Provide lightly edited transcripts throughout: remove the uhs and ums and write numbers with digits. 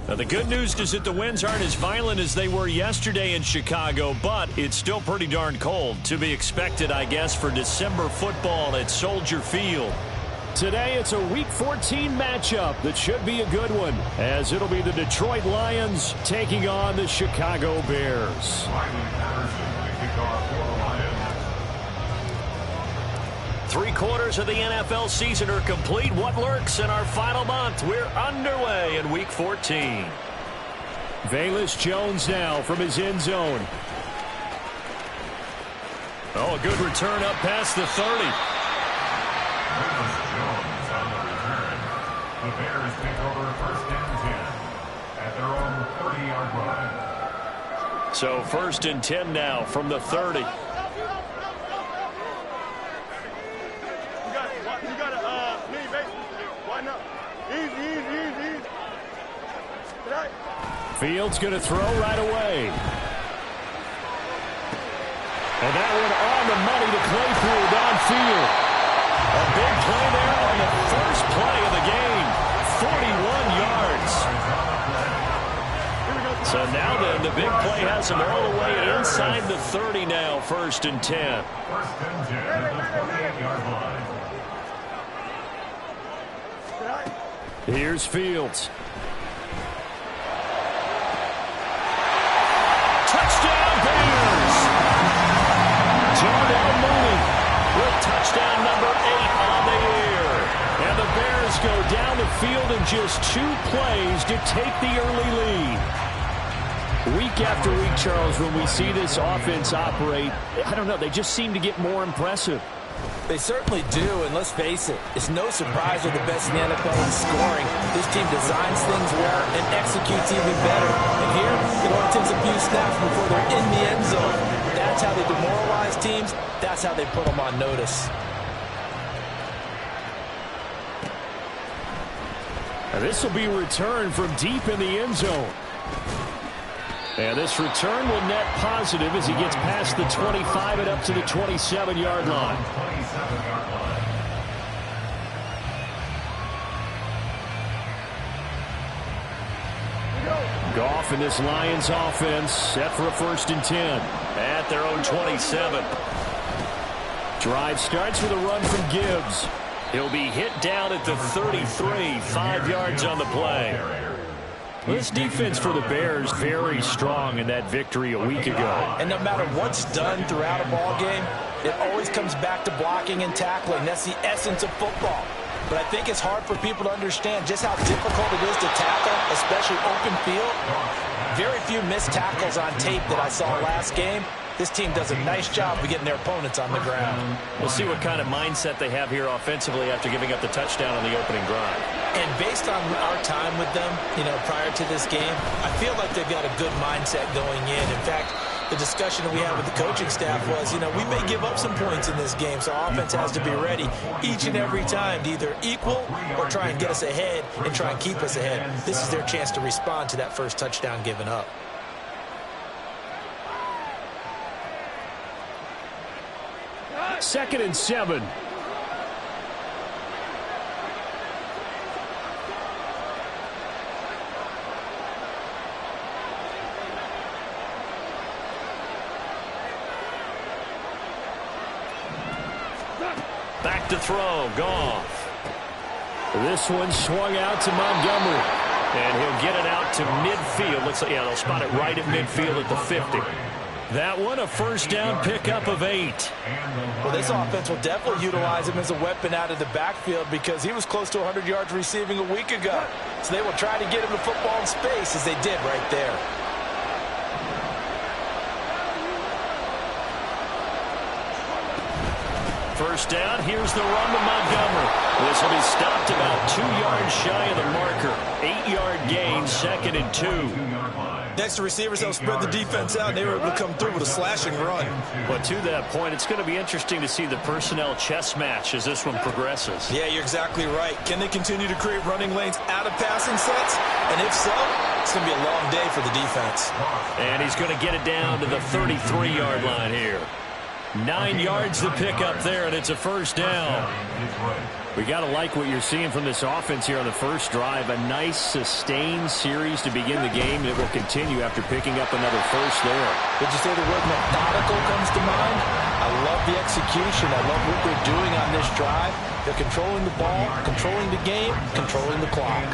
Now, the good news is that the winds aren't as violent as they were yesterday in Chicago, but it's still pretty darn cold. To be expected, I guess, for December football at Soldier Field. Today, it's a Week 14 matchup that should be a good one, as it'll be the Detroit Lions taking on the Chicago Bears. 3/4 of the NFL season are complete. What lurks in our final month? We're underway in Week 14. Velus Jones now from his end zone. Oh, a good return up past the 30. Jones on the return. The Bears take over first and 10 at their own 30-yard line. So first and 10 now from the 30. Fields going to throw right away. And that one on the money to play through downfield. A big play there on the first play of the game. 41 yards. So now then, the big play has him all the way inside the 30 now, first and 10. First and 10 at the 28-yard line. Here's Fields. Touchdown Bears! Darnell Mooney with touchdown number 8 on the year. And the Bears go down the field in just 2 plays to take the early lead. Week after week, Charles, when we see this offense operate, I don't know, they just seem to get more impressive. They certainly do, and let's face it, it's no surprise they're the best in the NFL in scoring. This team designs things well and executes even better. And here, it only takes a few snaps before they're in the end zone. That's how they demoralize teams. That's how they put them on notice. Now this will be returned from deep in the end zone. And this return will net positive as he gets past the 25 and up to the 27-yard line. Goff and this Lions offense set for a first and 10 at their own 27. Drive starts with a run from Gibbs. He'll be hit down at the 33, 5 yards on the play. This defense for the Bears very strong in that victory a week ago. And no matter what's done throughout a ball game, it always comes back to blocking and tackling. That's the essence of football. But I think it's hard for people to understand just how difficult it is to tackle, especially open field. Very few missed tackles on tape that I saw last game. This team does a nice job of getting their opponents on the ground. We'll see what kind of mindset they have here offensively after giving up the touchdown on the opening drive. And based on our time with them, prior to this game, I feel like they've got a good mindset going in. In fact, the discussion that we had with the coaching staff was, we may give up some points in this game, so our offense has to be ready each and every time to either equal or try and get us ahead and try and keep us ahead. This is their chance to respond to that first touchdown given up. Second and 7. Back to throw, Goff. This one swung out to Montgomery. And he'll get it out to midfield. Looks like, they'll spot it right at midfield at the 50. That one, a first down pickup of 8. Well, this offense will definitely utilize him as a weapon out of the backfield because he was close to 100 yards receiving a week ago. So they will try to get him the football in space as they did right there. First down, here's the run to Montgomery. This will be stopped about 2 yards shy of the marker. 8-yard gain, second and 2. Next, the receivers help spread the defense out, and they were able to come through with a slashing run. But to that point, it's going to be interesting to see the personnel chess match as this one progresses. Yeah, you're exactly right. Can they continue to create running lanes out of passing sets? And if so, It's going to be a long day for the defense. And he's going to get it down to the 33-yard line here. 9 yards to pick up there, and it's a first down. We got to like what you're seeing from this offense here on the first drive. A nice, sustained series to begin the game that will continue after picking up another first there. Did you say the word methodical comes to mind? I love the execution. I love what they're doing on this drive. They're controlling the ball, controlling the game, controlling the clock.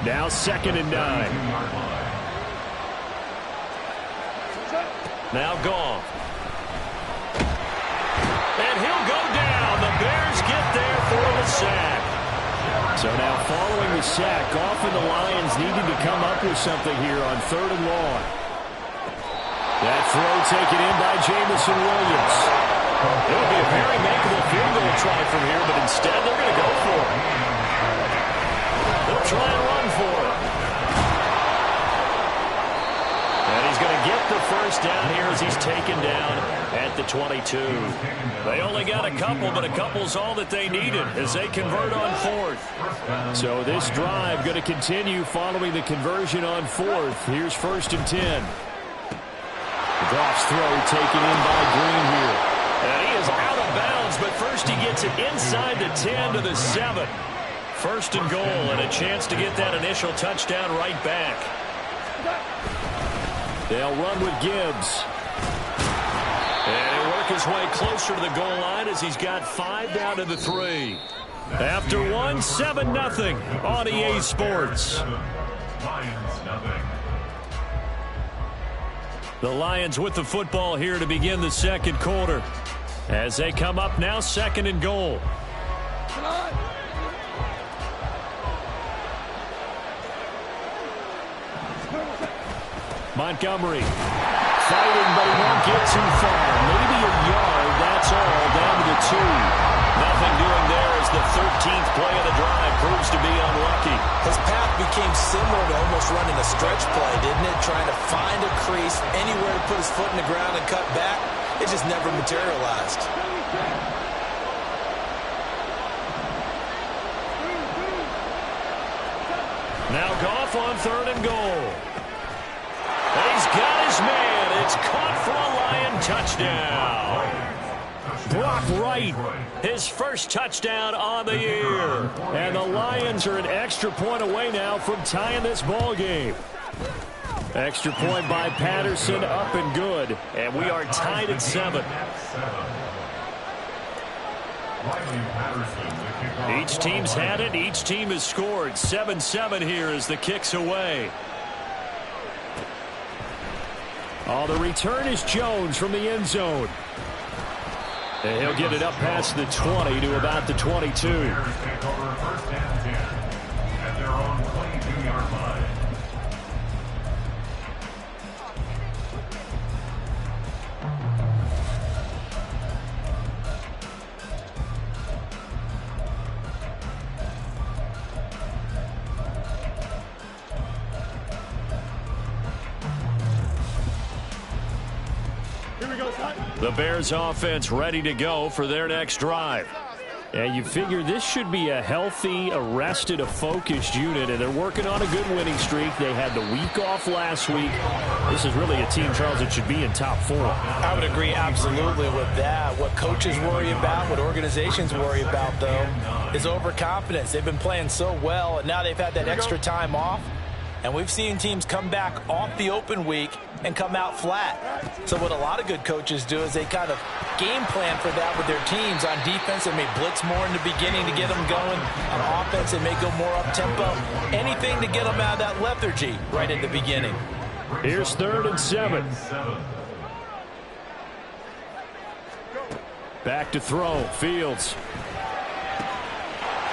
Now 2nd and 9. Now Goff. And he'll go down. The Bears get there for the sack. So now following the sack, Goff and the Lions needing to come up with something here on 3rd and long. That throw taken in by Jamison Williams. It'll be a very makeable field goal try from here, but instead they're going to go for it. They'll try and run for it. And he's going to get the first down here as he's taken down at the 22. They only got a couple, but a couple's all that they needed as they convert on 4th. So this drive going to continue following the conversion on 4th. Here's 1st and 10. Goff's throw taken in by Green here. And he is out of bounds, but first he gets it inside the 10 to the 7. 1st and goal, and a chance to get that initial touchdown right back. They'll run with Gibbs. And he'll work his way closer to the goal line as he's got 5 down to the 3. After 1, 7-0 on EA Sports. The Lions with the football here to begin the 2nd quarter. As they come up now, 2nd and goal. Montgomery fighting, but he won't get too far. Maybe a yard, that's all, down to the 2. Nothing doing there as the 13th play of the drive proves to be unlucky. His path became similar to almost running a stretch play, didn't it? Trying to find a crease, anywhere to put his foot in the ground and cut back. It just never materialized. Now Goff on 3rd and goal. He's got his man. It's caught for a Lion touchdown. Brock Wright, his first touchdown on the year. And the Lions are an extra point away now from tying this ball game. Extra point by Patterson, up and good. And we are tied at 7. Each team's had it. Each team has scored. 7-7 here as the kick's away. Oh, the return is Jones from the end zone. And he'll get it up past the 20 to about the 22. The Bears offense ready to go for their next drive. And you figure this should be a healthy, arrested, a focused unit, and they're working on a good winning streak. They had the week off last week. This is really a team, Charles, that should be in top 4. I would agree absolutely with that. What coaches worry about, what organizations worry about, though, is overconfidence. They've been playing so well, and now they've had that extra time off. And we've seen teams come back off the open week and come out flat. So what a lot of good coaches do is they kind of game plan for that with their teams. On defense, they may blitz more in the beginning to get them going. On offense, they may go more up-tempo. Anything to get them out of that lethargy right at the beginning. Here's 3rd and 7. Back to throw. Fields.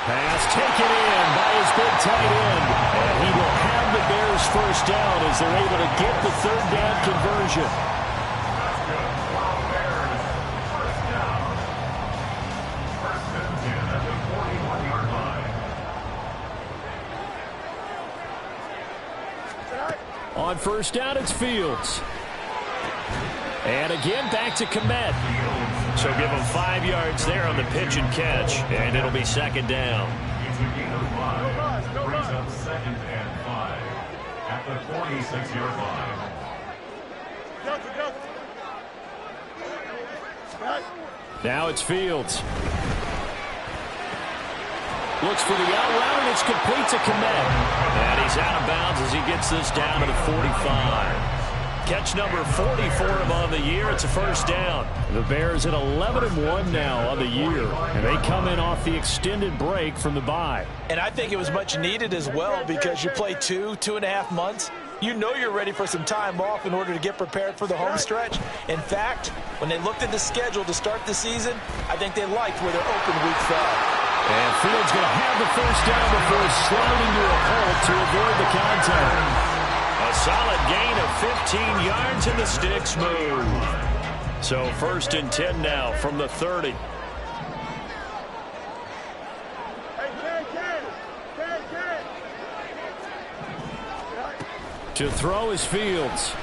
Pass taken in by his big tight end. And he will have the Bears first down as they're able to get the 3rd down conversion. On 1st down, it's Fields. And again, back to Kmet. So give him 5 yards there on the pitch and catch, and it'll be 2nd down. It's a gain of 5. Brings up 2nd and 5 at the 46-yard line. Now it's Fields. Looks for the out route, and it's complete to Komet. And he's out of bounds as he gets this down to the 45. Catch number 40 for him on the year. It's a first down. The Bears at 11-1 now on the year, and they come in off the extended break from the bye. And I think it was much needed as well, because you play 2.5 months. You know you're ready for some time off in order to get prepared for the home stretch. In fact, when they looked at the schedule to start the season, I think they liked where their open week fell. And Fields going to have the first down before sliding to a halt to avoid the contact. A solid gain of 15 yards, and the sticks move. So 1st and 10 now from the 30. To throw is Fields.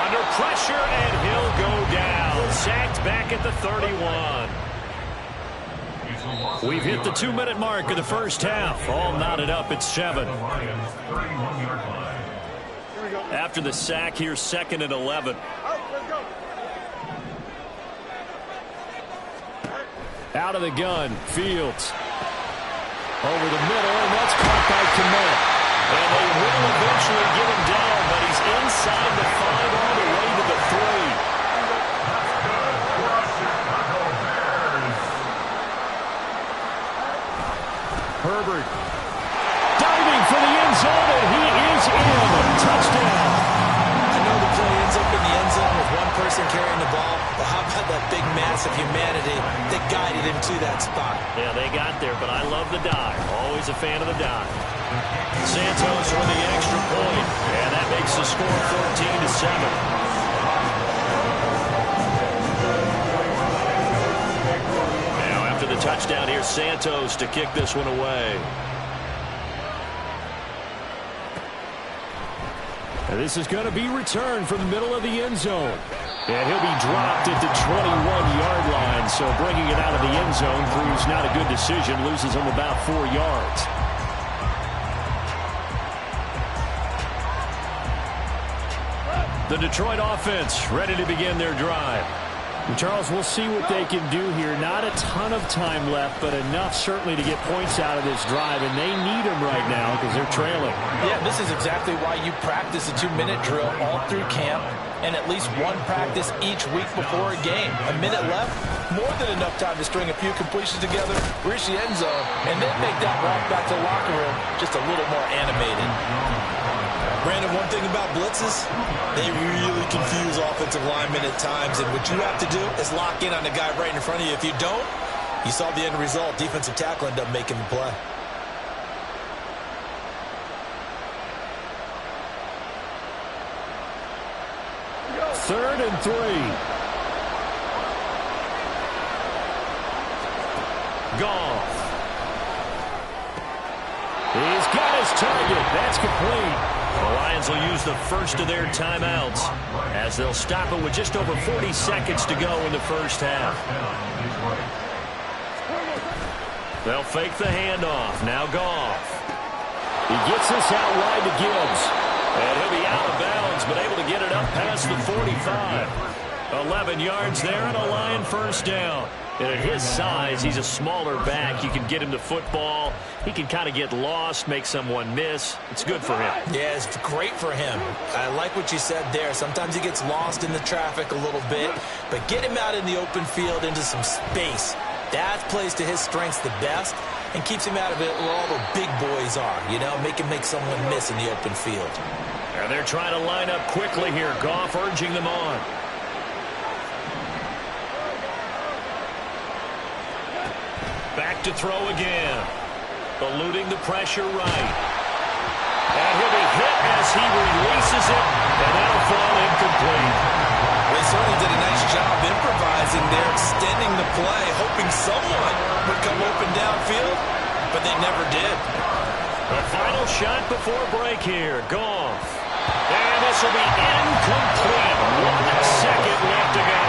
Under pressure, and he'll go down. Sacked back at the 31. We've hit the 2-minute mark of the first half. All knotted up at 7. After the sack, here's 2nd and 11. Out of the gun, Fields. Over the middle, and that's caught by Komet. And they will eventually get him down, but he's inside the 5 all the way to the 3. Herbert diving for the end zone, and he is in. Touchdown. I know the play ends up in the end zone with one person carrying the ball, but how about that big mass of humanity that guided him to that spot? Yeah, they got there, but I love the dive. Always a fan of the dive. Santos with the extra point, and that makes the score 14-7. The touchdown here, Santos to kick this one away. And this is going to be returned from the middle of the end zone. And he'll be dropped at the 21-yard line, so bringing it out of the end zone proves not a good decision, loses him about 4 yards. The Detroit offense ready to begin their drive. And Charles, we'll see what they can do here. Not a ton of time left, but enough certainly to get points out of this drive, and they need them right now because they're trailing. Yeah, this is exactly why you practice a 2-minute drill all through camp and at least one practice each week before a game. A minute left, more than enough time to string a few completions together, reach the end zone, and then make that walk back to the locker room just a little more animated. Brandon, one thing about blitzes, they really confuse offensive linemen at times, and what you have to do is lock in on the guy right in front of you. If you don't, you saw the end result. Defensive tackle ended up making the play. Third and 3. Goff. He's got his target. That's complete. The Lions will use the first of their timeouts as they'll stop it with just over 40 seconds to go in the first half. They'll fake the handoff. Now Goff. He gets this out wide to Gibbs. And he'll be out of bounds, but able to get it up past the 45. 11 yards there and a Lion first down. And at his size, he's a smaller back. You can get him to football. He can kind of get lost, make someone miss. It's good for him. Yeah, it's great for him. I like what you said there. Sometimes he gets lost in the traffic a little bit, but get him out in the open field into some space. That plays to his strengths the best and keeps him out of it where all the big boys are. You know, make someone miss in the open field. And they're trying to line up quickly here. Goff urging them on. Back to throw again. Eluding the pressure right. And he'll be hit as he releases it, and that'll fall incomplete. They certainly did a nice job improvising there, extending the play, hoping someone would come open downfield, but they never did. The final shot before break here. Goff. And this will be incomplete. 1 second left to go.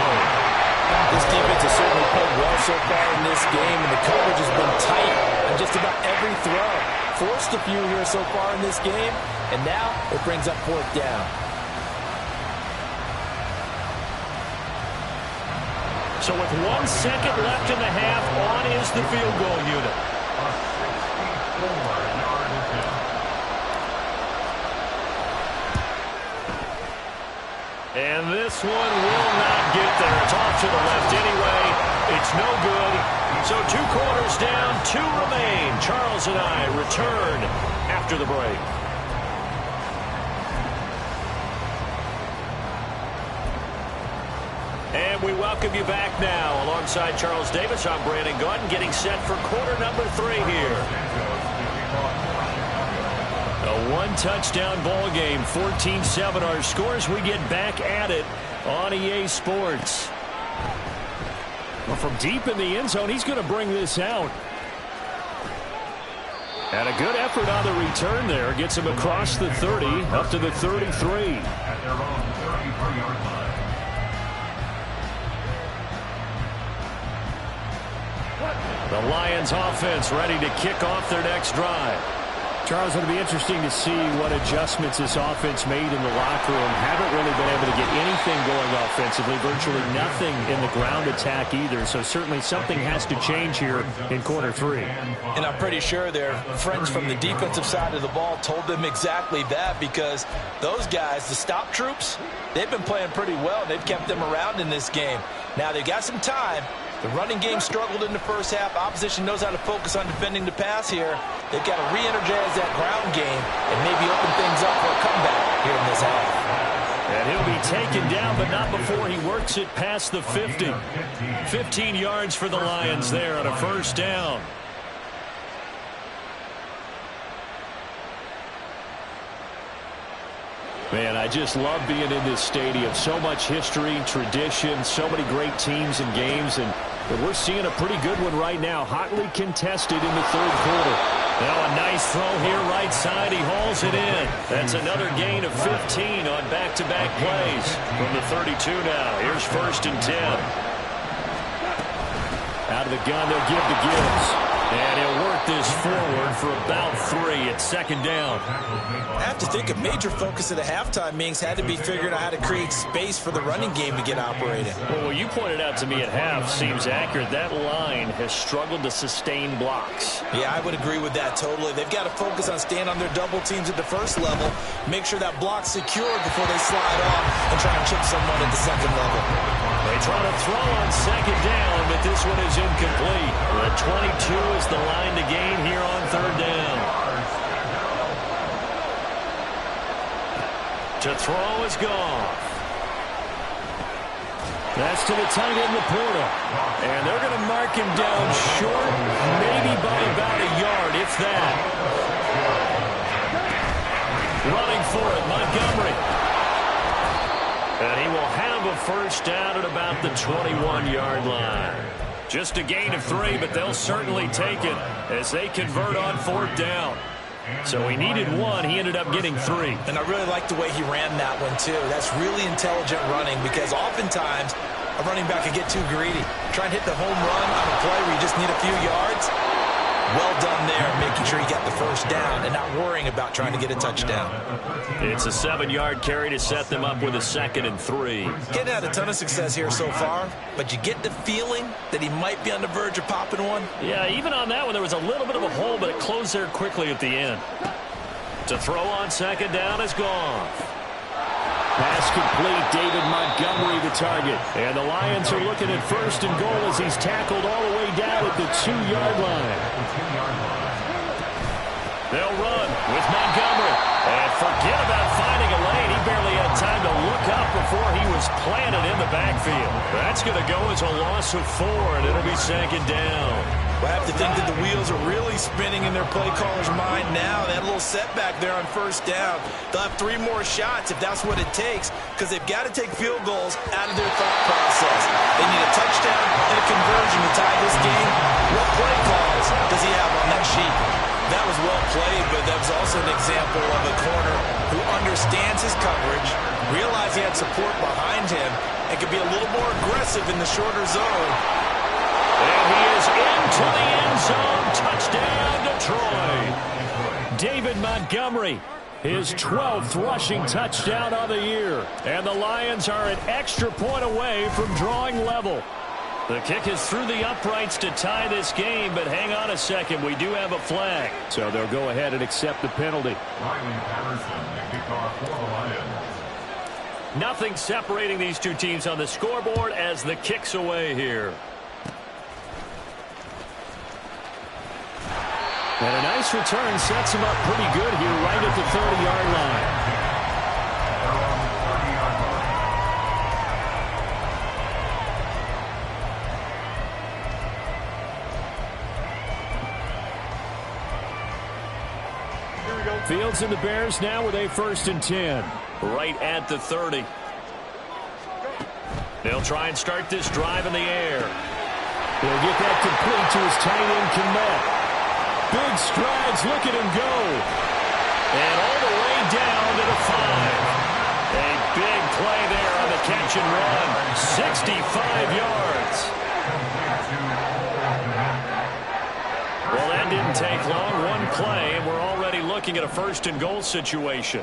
This defense has certainly played well so far in this game, and the coverage has been tight on just about every throw. forced a few here so far in this game, and now it brings up fourth down. So with 1 second left in the half, on is the field goal unit. A 64-yard attempt. And this one will not get there. It's off to the left anyway. It's no good. So 2 quarters down, 2 remain. Charles and I return after the break. And we welcome you back now. Alongside Charles Davis, I'm Brandon Gaudin, getting set for quarter number 3 here. A 1-touchdown ball game, 14-7 our scores. We get back at it on EA Sports. Well, from deep in the end zone, he's going to bring this out. And a good effort on the return there. Gets him across the 30, up to the 33. At their own 33-yard line. The Lions offense ready to kick off their next drive. Charles, it'll be interesting to see what adjustments this offense made in the locker room. Haven't really been able to get anything going offensively, virtually nothing in the ground attack either. So certainly something has to change here in quarter 3. And I'm pretty sure their friends from the defensive side of the ball told them exactly that, because those guys, the stop troops, they've been playing pretty well. They've kept them around in this game. Now they've got some time. The running game struggled in the first half. Opposition knows how to focus on defending the pass here. They've got to re-energize that ground game and maybe open things up for a comeback here in this half. And he'll be taken down, but not before he works it past the 50. 15 yards for the Lions there on a first down. Man, I just love being in this stadium. So much history, tradition, so many great teams and games, and we're seeing a pretty good one right now. Hotly contested in the third quarter. Now a nice throw here right side. He hauls it in. That's another gain of 15 on back-to-back plays. From the 32 now. Here's 1st and 10. Out of the gun, they'll give to Gibbs. And he'll work this forward for about 3 at 2nd down. I have to think a major focus of the halftime meetings had to be figuring out how to create space for the running game to get operating. Well, what you pointed out to me at half seems accurate. That line has struggled to sustain blocks. Yeah, I would agree with that totally. They've got to focus on staying on their double teams at the first level, make sure that block's secured before they slide off and try and chip someone at the second level. They try to throw on 2nd down, but this one is incomplete. The 22 is the line to gain here on 3rd down. To throw is Goff. That's to the tight end, Laporta. And they're going to mark him down short, maybe by about a yard, if that. Running for it, Montgomery. And he will have a first down at about the 21-yard line. Just a gain of 3, but they'll certainly take it as they convert on 4th down. So he needed 1. He ended up getting 3. And I really like the way he ran that one, too. That's really intelligent running, because oftentimes a running back can get too greedy. Try and hit the home run on a play where you just need a few yards. Well done there, making sure he got the first down and not worrying about trying to get a touchdown. It's a 7-yard carry to set them up with a 2nd and 3. Getting had a ton of success here so far, but you get the feeling that he might be on the verge of popping one. Yeah, even on that one, there was a little bit of a hole, but it closed there quickly at the end. To throw on 2nd down is Goff. Pass complete. David Montgomery the target. And the Lions are looking at 1st and goal as he's tackled all the way down at the 2-yard line. They'll run with Montgomery. And forget about finding a lane. He barely had time to look up before he was planted in the backfield. That's going to go as a loss of 4, and it'll be 2nd down. I have to think that the wheels are really spinning in their play caller's mind now. That little setback there on 1st down. They'll have 3 more shots if that's what it takes, because they've got to take field goals out of their thought process. They need a touchdown and a conversion to tie this game. What play calls does he have on that sheet? That was well played, but that was also an example of a corner who understands his coverage, realized he had support behind him, and could be a little more aggressive in the shorter zone. And he is into the end zone. Touchdown, Detroit. David Montgomery, his 12th rushing touchdown of the year. And the Lions are an extra point away from drawing level. The kick is through the uprights to tie this game, but hang on a second. We do have a flag. So they'll go ahead and accept the penalty. Nothing separating these two teams on the scoreboard as the kick's away here. And a nice return sets him up pretty good here right at the 30-yard line. Fields and the Bears now with a 1st and 10. Right at the 30. They'll try and start this drive in the air. They'll get that complete to his tight end, Kmet. Big strides, look at him go. And all the way down to the 5. A big play there on the catch and run. 65 yards. Well, that didn't take long. One play, and we're already looking at a 1st and goal situation.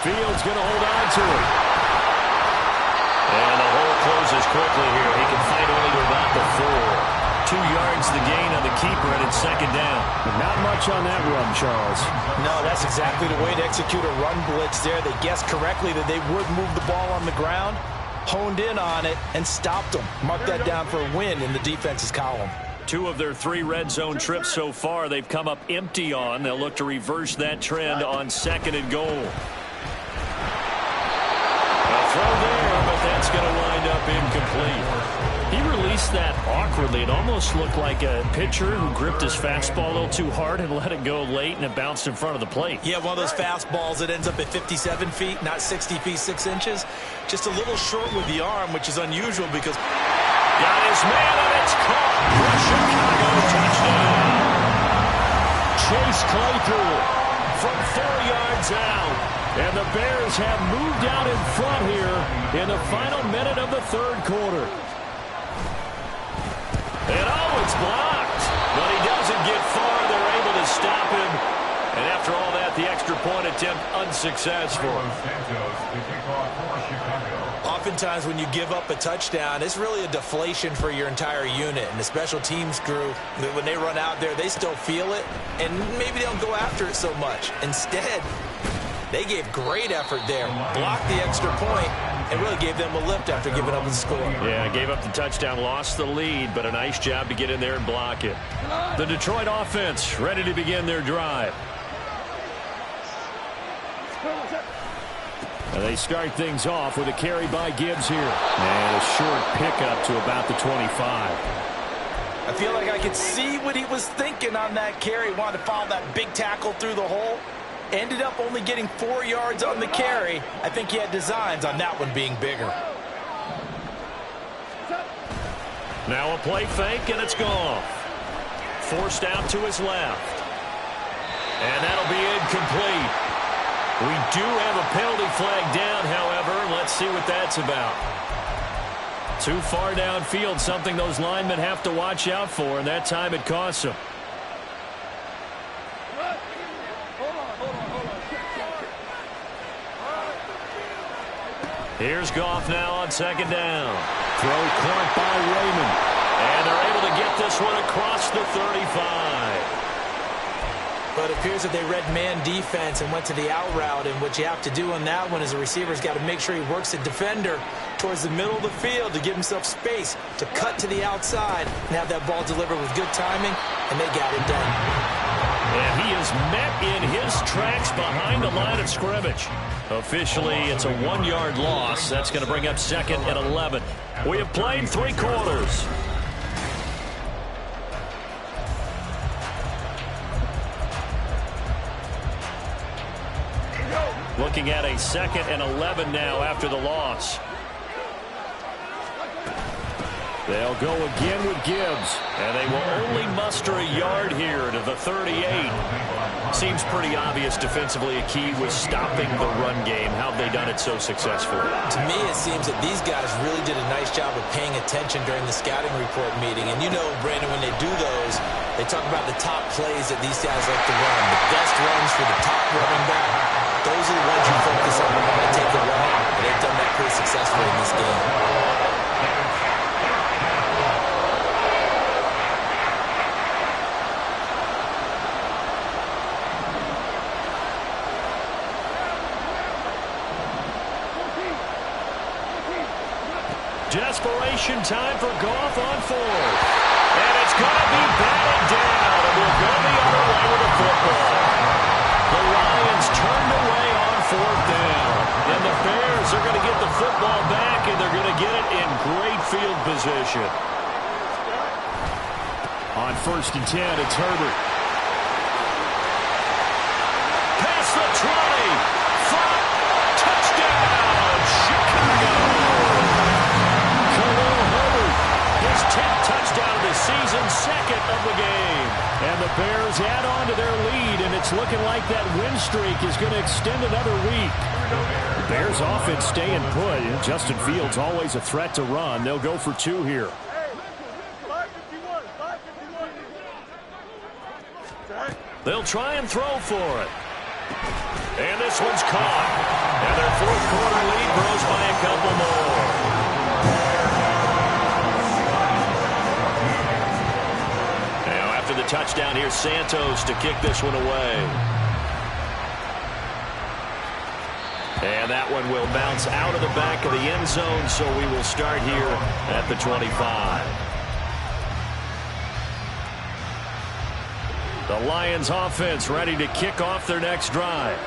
Fields going to hold on to it. And the hole closes quickly here. He can fight only to about the 4. 2 yards the gain on the keeper, and it's 2nd down. Not much on that run, Charles. No, that's exactly the way to execute a run blitz there. They guessed correctly that they would move the ball on the ground, honed in on it, and stopped them. Mark that down for a win in the defense's column. 2 of their 3 red zone trips so far they've come up empty on. They'll look to reverse that trend on 2nd and goal. A throw there, but that's going to wind up incomplete. He released that awkwardly. It almost looked like a pitcher who gripped his fastball a little too hard and let it go late, and it bounced in front of the plate. Yeah, one of those fastballs that ends up at 57 feet, not 60 feet, 6 inches. Just a little short with the arm, which is unusual because... Got his man, and it's caught for Chicago. Touchdown. Chase Claypool from 4 yards out. And the Bears have moved out in front here in the final minute of the 3rd quarter. And oh, it's blocked. But he doesn't get far. They're able to stop him. And after all that, the extra point attempt unsuccessful. Oftentimes when you give up a touchdown, it's really a deflation for your entire unit. And the special teams crew, when they run out there, they still feel it. And maybe they don't go after it so much. Instead, they gave great effort there. Blocked the extra point and really gave them a lift after giving up the score. Yeah, gave up the touchdown, lost the lead, but a nice job to get in there and block it. The Detroit offense ready to begin their drive. And they start things off with a carry by Gibbs here. And a short pickup to about the 25. I feel like I could see what he was thinking on that carry. Wanted to follow that big tackle through the hole. Ended up only getting 4 yards on the carry. I think he had designs on that one being bigger. Now a play fake, and it's gone. Forced out to his left. And that'll be incomplete. We do have a penalty flag down, however. Let's see what that's about. Too far downfield, something those linemen have to watch out for, and that time it costs them. Here's Goff now on 2nd down. Throw caught by Raymond. And they're able to get this one across the 35. But it appears that they read man defense and went to the out route. And what you have to do on that one is the receiver's got to make sure he works the defender towards the middle of the field to give himself space to cut to the outside and have that ball delivered with good timing, and they got it done. And he is met in his tracks behind the line of scrimmage. Officially, it's a 1-yard loss. That's going to bring up 2nd and 11. We have played 3 quarters. Looking at a 2nd and 11 now after the loss. They'll go again with Gibbs, and they will only muster a yard here to the 38. Seems pretty obvious defensively a key was stopping the run game. How have they done it so successfully? To me, it seems that these guys really did a nice job of paying attention during the scouting report meeting. And you know, Brandon, when they do those, They talk about the top plays that these guys like to run, the best runs for the top running back. Those are the ones you focus on when you want to take the run, and they've done that pretty successfully in this game. Desperation time for Goff on fourth. And it's going to be batted down. And we'll go the other way with the football. The Lions turned away on fourth down. And the Bears are going to get the football back, and they're going to get it in great field position. On 1st and 10, it's Herbert. Past the 20. 5. Touchdown, Chicago. His 10th touchdown of the season, 2nd of the game. And the Bears add on to their lead, and it's looking like that win streak is going to extend another week. The Bears offense staying put, and Justin Fields always a threat to run. They'll go for 2 here. They'll try and throw for it. And this one's caught. And their 4th quarter lead grows by a couple more. The touchdown here, Santos to kick this one away. And that one will bounce out of the back of the end zone, so we will start here at the 25. The Lions offense ready to kick off their next drive.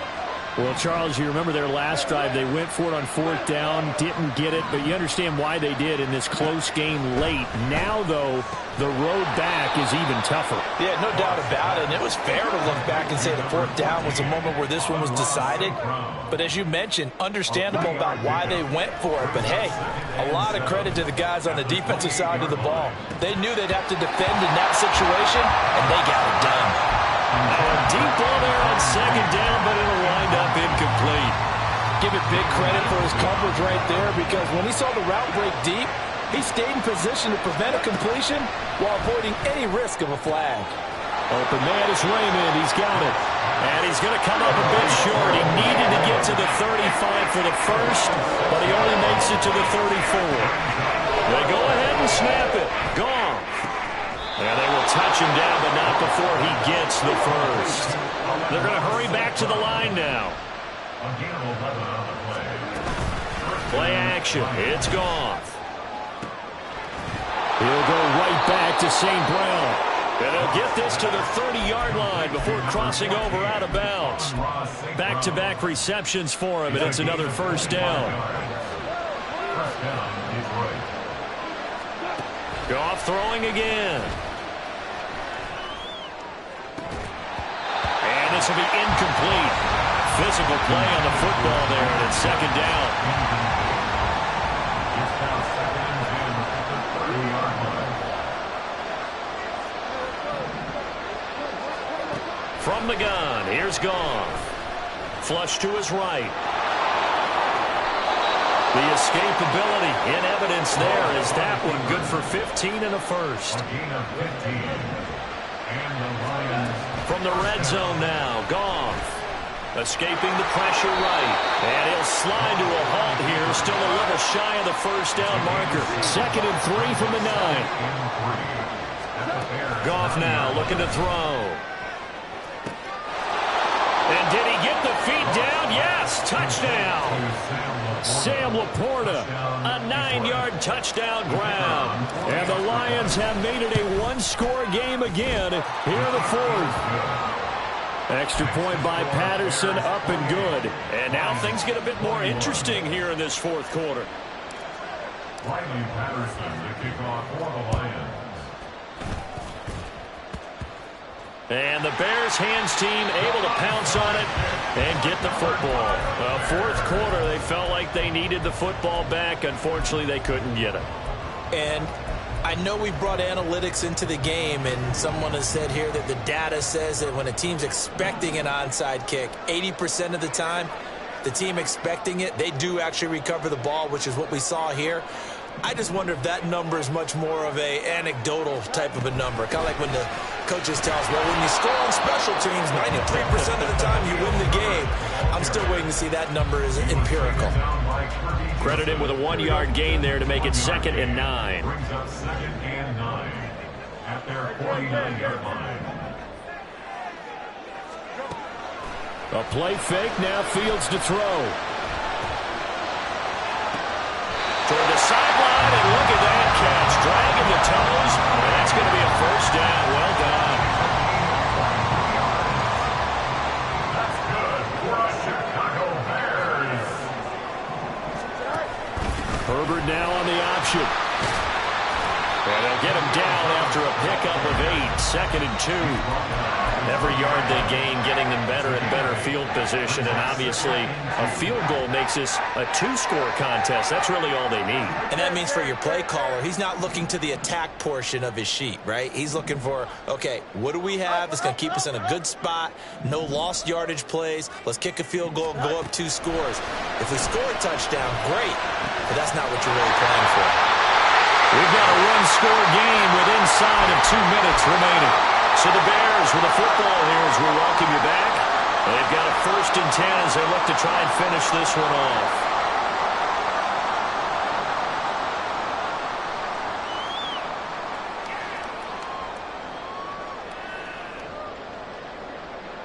Well, Charles, you remember their last drive. They went for it on 4th down, didn't get it, but you understand why they did in this close game late. Now, though, the road back is even tougher. Yeah, no doubt about it. And it was fair to look back and say the 4th down was a moment where this one was decided. But as you mentioned, understandable about why they went for it. But, hey, a lot of credit to the guys on the defensive side of the ball. They knew they'd have to defend in that situation, and they got it done. Now a deep ball there on 2nd down, but it'll wind up incomplete. Give it big credit for his coverage right there, because when he saw the route break deep, he stayed in position to prevent a completion while avoiding any risk of a flag. Open man is Raymond. He's got it. And he's going to come up a bit short. He needed to get to the 35 for the first, but he only makes it to the 34. They go ahead and snap it. Gone. And they will touch him down, but not before he gets the first. They're going to hurry back to the line now. Play action. It's Goff. He'll go right back to St. Brown. And he'll get this to the 30-yard line before crossing over out of bounds. Back-to-back receptions for him, and it's another first down. Goff throwing again. And this will be incomplete. Physical play on the football there, and it's 2nd down. From the gun, here's Goff. Flush to his right. The escapability in evidence there is that one good for 15 and a first. From the red zone now, Goff escaping the pressure right. And he'll slide to a halt here, still a little shy of the first down marker. 2nd and 3 from the 9. Goff now looking to throw. And did he get the feet down? Yes, touchdown. Sam Laporta, a 9-yard touchdown grab. And the Lions have made it a one-score game again here in the 4th. Extra point by Patterson, up and good. And now things get a bit more interesting here in this 4th quarter. Riley Patterson to kick off for the Lions. And the Bears hands team able to pounce on it and get the football. Well, 4th quarter, they felt like they needed the football back. Unfortunately, they couldn't get it. And I know we brought analytics into the game, and someone has said here that the data says that when a team's expecting an onside kick, 80% of the time, the team expecting it, they do actually recover the ball, which is what we saw here. I just wonder if that number is much more of a anecdotal type of a number. Kind of like when the coaches tell us, well, when you score on special teams, 93% of the time you win the game. I'm still waiting to see that number is empirical. Credit him with a 1-yard gain there to make it 2nd and 9. Brings up 2nd and 9 at their 49-yard line. A play fake, now Fields to throw. Toward the sideline, and look at that catch. Dragging the toes, and that's going to be a 1st down. Well done. That's good for the Chicago Bears. Herbert now on the option. And they'll get him down after a pickup of 8, 2nd and 2. Every yard they gain, getting them better and better field position, and obviously a field goal makes this a 2-score contest. That's really all they need. And that means for your play caller, he's not looking to the attack portion of his sheet, right? He's looking for, okay, what do we have that's going to keep us in a good spot? No lost yardage plays. Let's kick a field goal and go up 2 scores. If we score a touchdown, great, but that's not what you're really playing for. We've got a 1-score game with inside of 2 minutes remaining. So the Bears with the football here as we welcome you back. They've got a 1st and 10 as they look to try and finish this one off.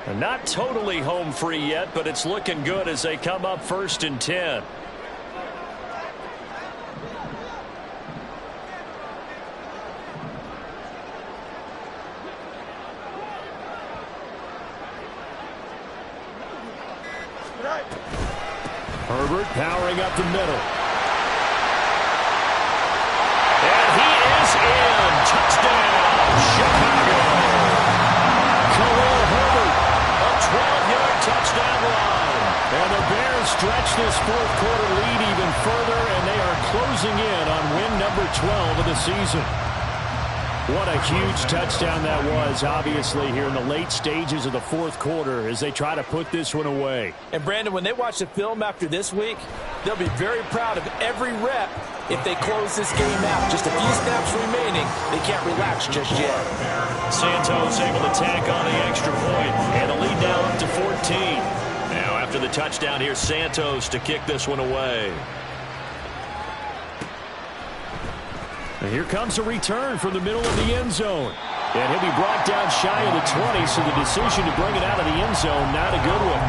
And not totally home free yet, but it's looking good as they come up 1st and 10. Herbert powering up the middle. And he is in. Touchdown, Chicago. Khalil Herbert, a 12-yard touchdown run. And the Bears stretch this 4th quarter lead even further, and they are closing in on win number 12 of the season. What a huge touchdown that was, obviously, here in the late stages of the 4th quarter as they try to put this one away. And, Brandon, when they watch the film after this week, they'll be very proud of every rep if they close this game out. Just a few snaps remaining. They can't relax just yet. Santos able to tack on the extra point, and the lead now up to 14. Now, after the touchdown, here's Santos to kick this one away. And here comes a return from the middle of the end zone. And he'll be brought down shy of the 20, so the decision to bring it out of the end zone, not a good one.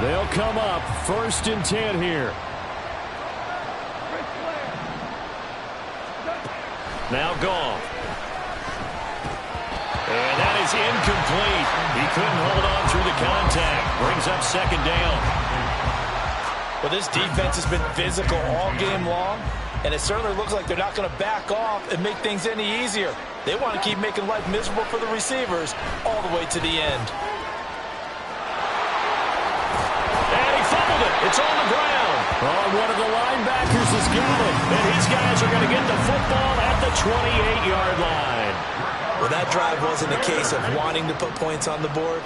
They'll come up 1st and 10 here. Now Goff. And that is incomplete. He couldn't hold on through the contact. Brings up 2nd down. Well, this defense has been physical all game long, and it certainly looks like they're not going to back off and make things any easier. They want to keep making life miserable for the receivers all the way to the end. And he fumbled it. It's on the ground. Oh, one of the linebackers has got it. And his guys are going to get the football at the 28-yard line. Well, that drive wasn't a case of wanting to put points on the board.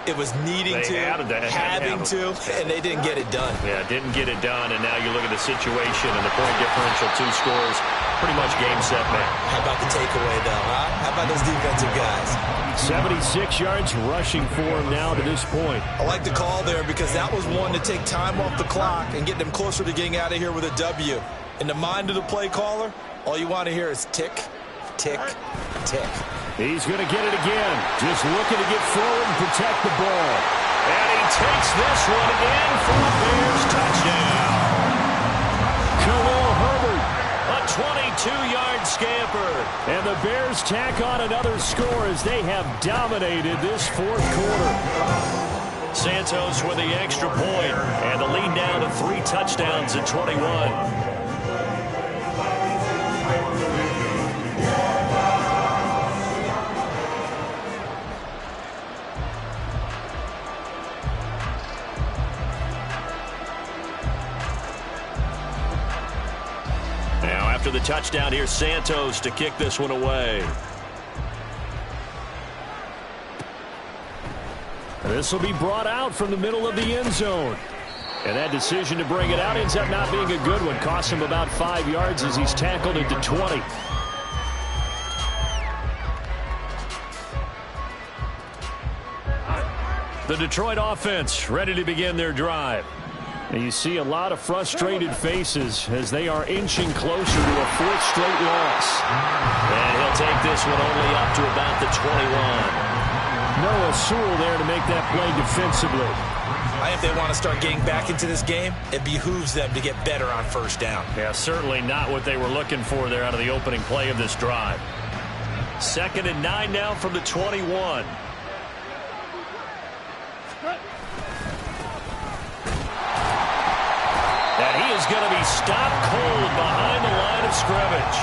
It was needing to, having to, and they didn't get it done. Yeah, didn't get it done, and now you look at the situation and the point differential, 2 scores, pretty much game, set, man. How about the takeaway, though, huh? How about those defensive guys? 76 yards rushing for him now to this point. I like the call there because that was one to take time off the clock and get them closer to getting out of here with a W. In the mind of the play caller, all you want to hear is tick, tick, tick. He's going to get it again. Just looking to get forward and protect the ball. And he takes this one in for a Bears touchdown. Khalil Herbert, a 22-yard scamper. And the Bears tack on another score as they have dominated this 4th quarter. Santos with the extra point, and the lead now to 3 touchdowns at 21. After the touchdown, here's Santos to kick this one away. This will be brought out from the middle of the end zone. And that decision to bring it out ends up not being a good one. Costs him about 5 yards as he's tackled into 20. The Detroit offense ready to begin their drive. And you see a lot of frustrated faces as they are inching closer to a 4th straight loss. And he'll take this one only up to about the 21. Noah Sewell there to make that play defensively. If they want to start getting back into this game, it behooves them to get better on first down. Yeah, certainly not what they were looking for there out of the opening play of this drive. 2nd and 9 now from the 21. And he is going to be stopped cold behind the line of scrimmage.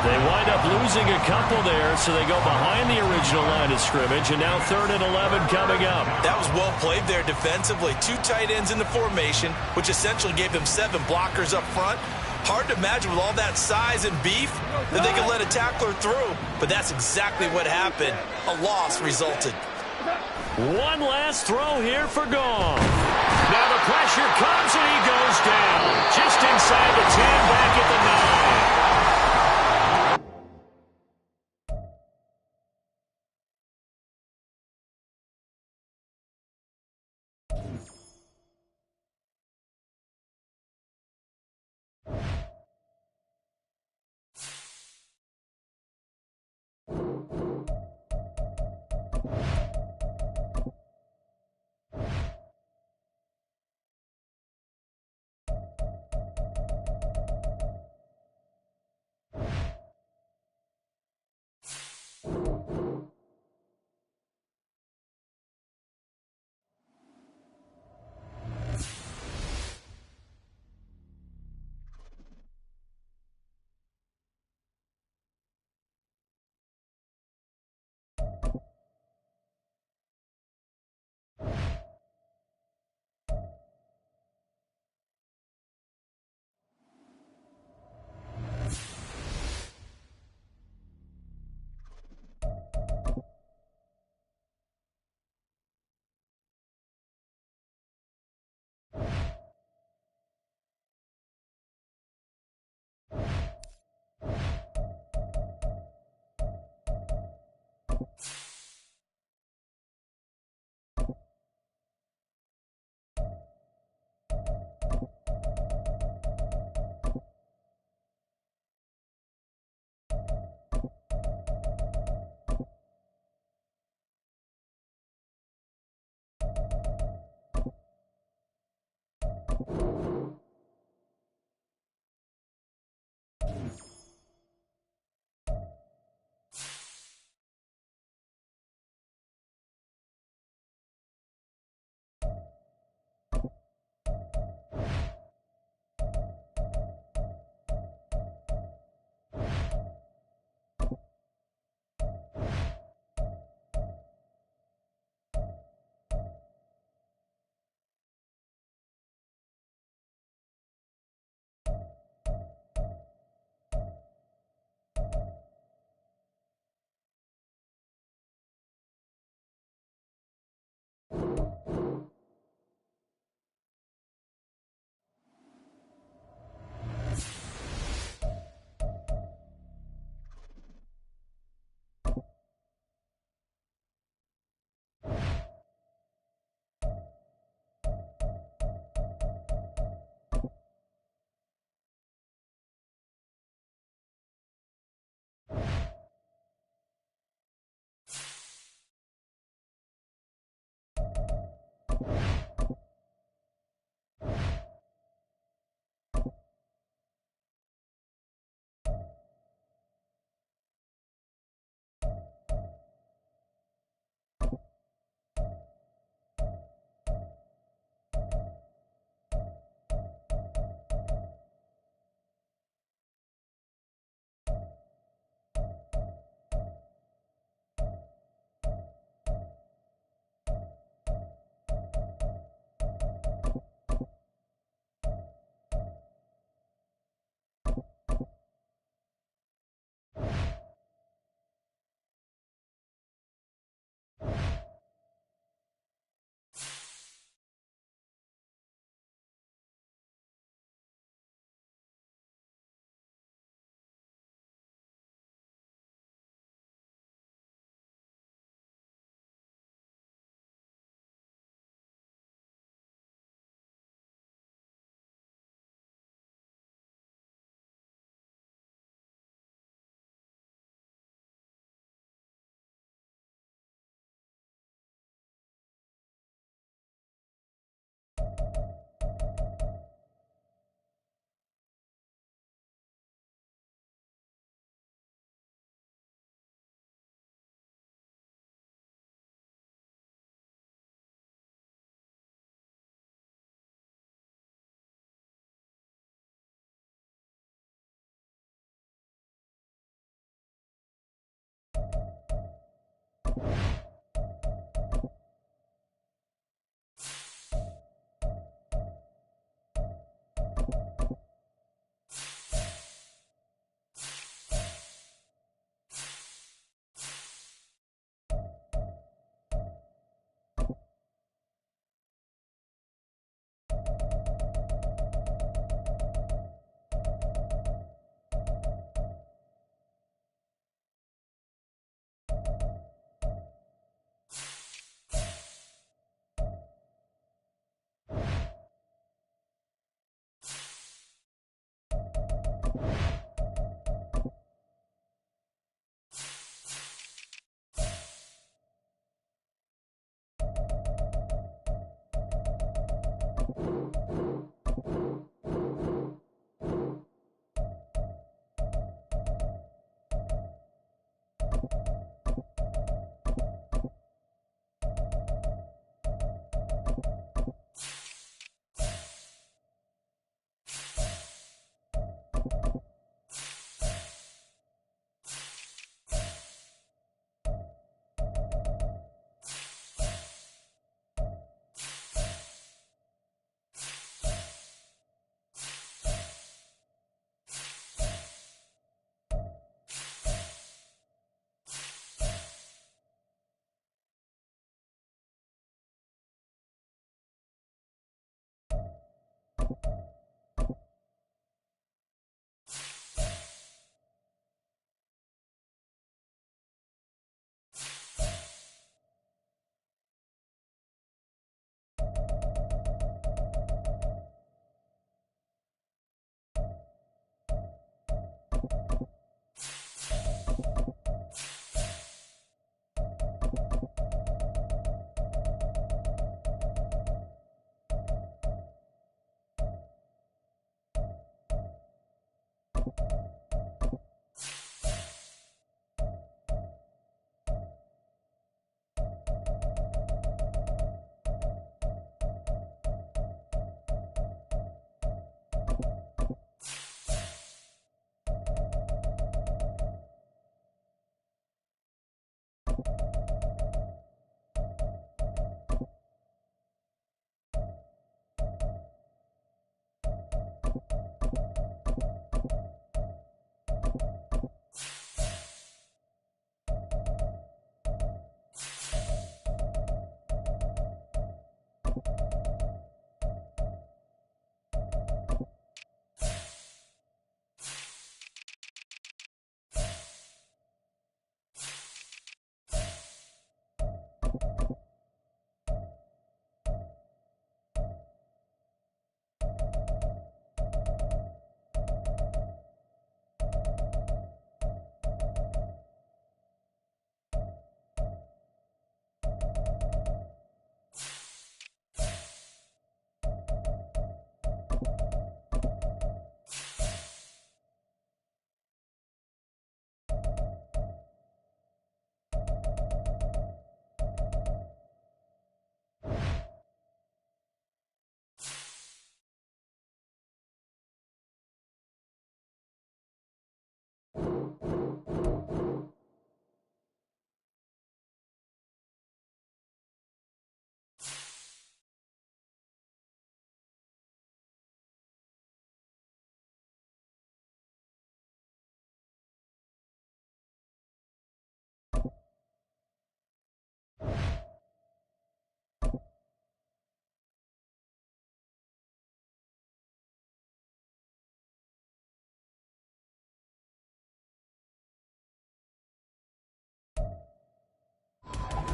They wind up losing a couple there, so they go behind the original line of scrimmage, and now 3rd and 11 coming up. That was well played there defensively. 2 tight ends in the formation, which essentially gave them 7 blockers up front. Hard to imagine with all that size and beef that they could let a tackler through, but that's exactly what happened. A loss resulted. One last throw here for Gong. Now the pressure comes and he goes down. Just inside the 10, back at the 9.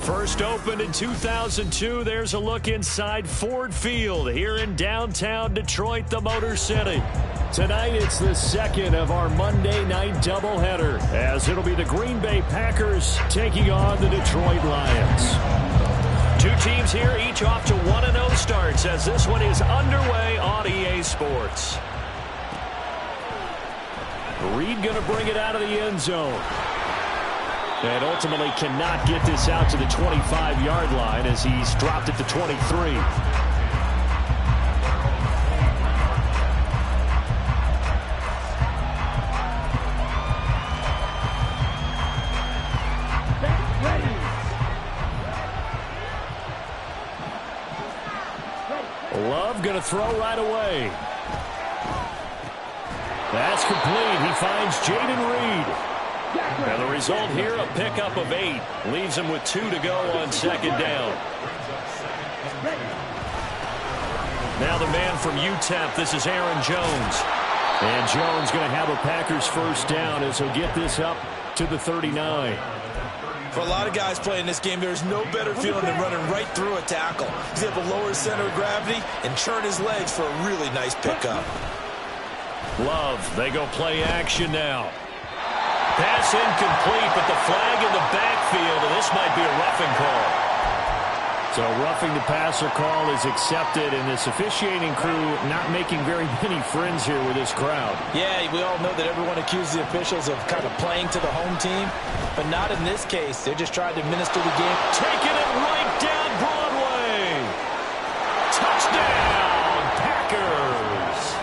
First opened in 2002, there's a look inside Ford Field here in downtown Detroit, the Motor City. Tonight, it's the second of our Monday night doubleheader, as it'll be the Green Bay Packers taking on the Detroit Lions. Two teams here, each off to 1-0 starts, as this one is underway on EA Sports. Reed going to bring it out of the end zone. And ultimately cannot get this out to the 25-yard line as he's dropped it to 23. Love going to throw right away. That's complete. He finds Jaden Reed. And the result here, a pickup of 8. Leaves him with 2 to go on second down. Now the man from UTEP, this is Aaron Jones. And Jones going to have a Packers first down as he'll get this up to the 39. For a lot of guys playing this game, there's no better feeling than running right through a tackle. He's able to lower his center of gravity and turn his legs for a really nice pickup. Love, they go play action now. Pass incomplete, but the flag in the backfield, and this might be a roughing call. So roughing the passer call is accepted, and this officiating crew not making very many friends here with this crowd. Yeah, we all know that everyone accuses the officials of kind of playing to the home team, but not in this case. They're just trying to administer the game. Taking it right down Broadway. Touchdown, Packers.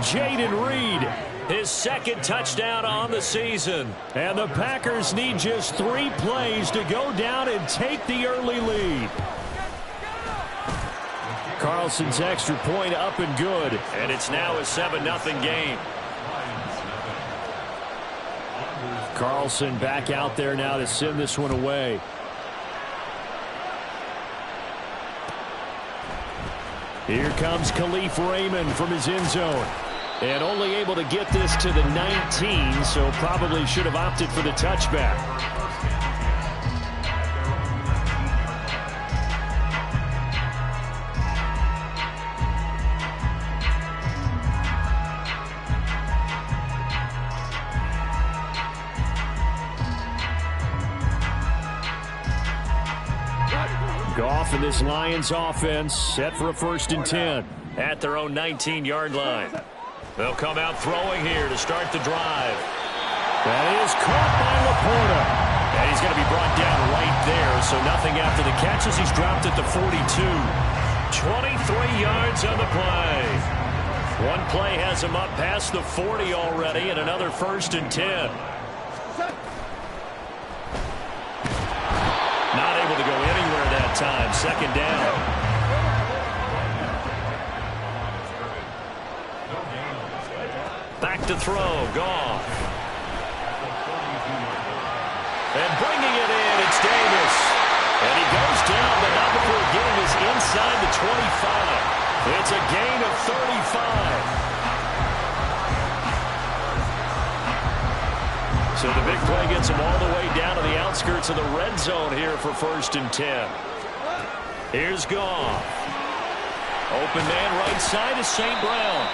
Jayden Reed, his second touchdown on the season. And the Packers need just 3 plays to go down and take the early lead. Carlson's extra point up and good. And it's now a 7-0 game. Carlson back out there now to send this one away. Here comes Khalif Raymond from his end zone. And only able to get this to the 19, so probably should have opted for the touchback. Goff and this Lions offense set for a 1st and 10 at their own 19-yard line. They'll come out throwing here to start the drive. That is caught by Laporta. And he's going to be brought down right there, so nothing after the catches. He's dropped at the 42. 23 yards on the play. One play has him up past the 40 already, and another 1st and 10. Not able to go anywhere that time. 2nd down. Back to throw, Goff. And bringing it in, it's Davis. And he goes down, but not before getting us inside the 25. It's a gain of 35. So the big play gets him all the way down to the outskirts of the red zone here for 1st and 10. Here's Goff. Open man right side is St. Brown.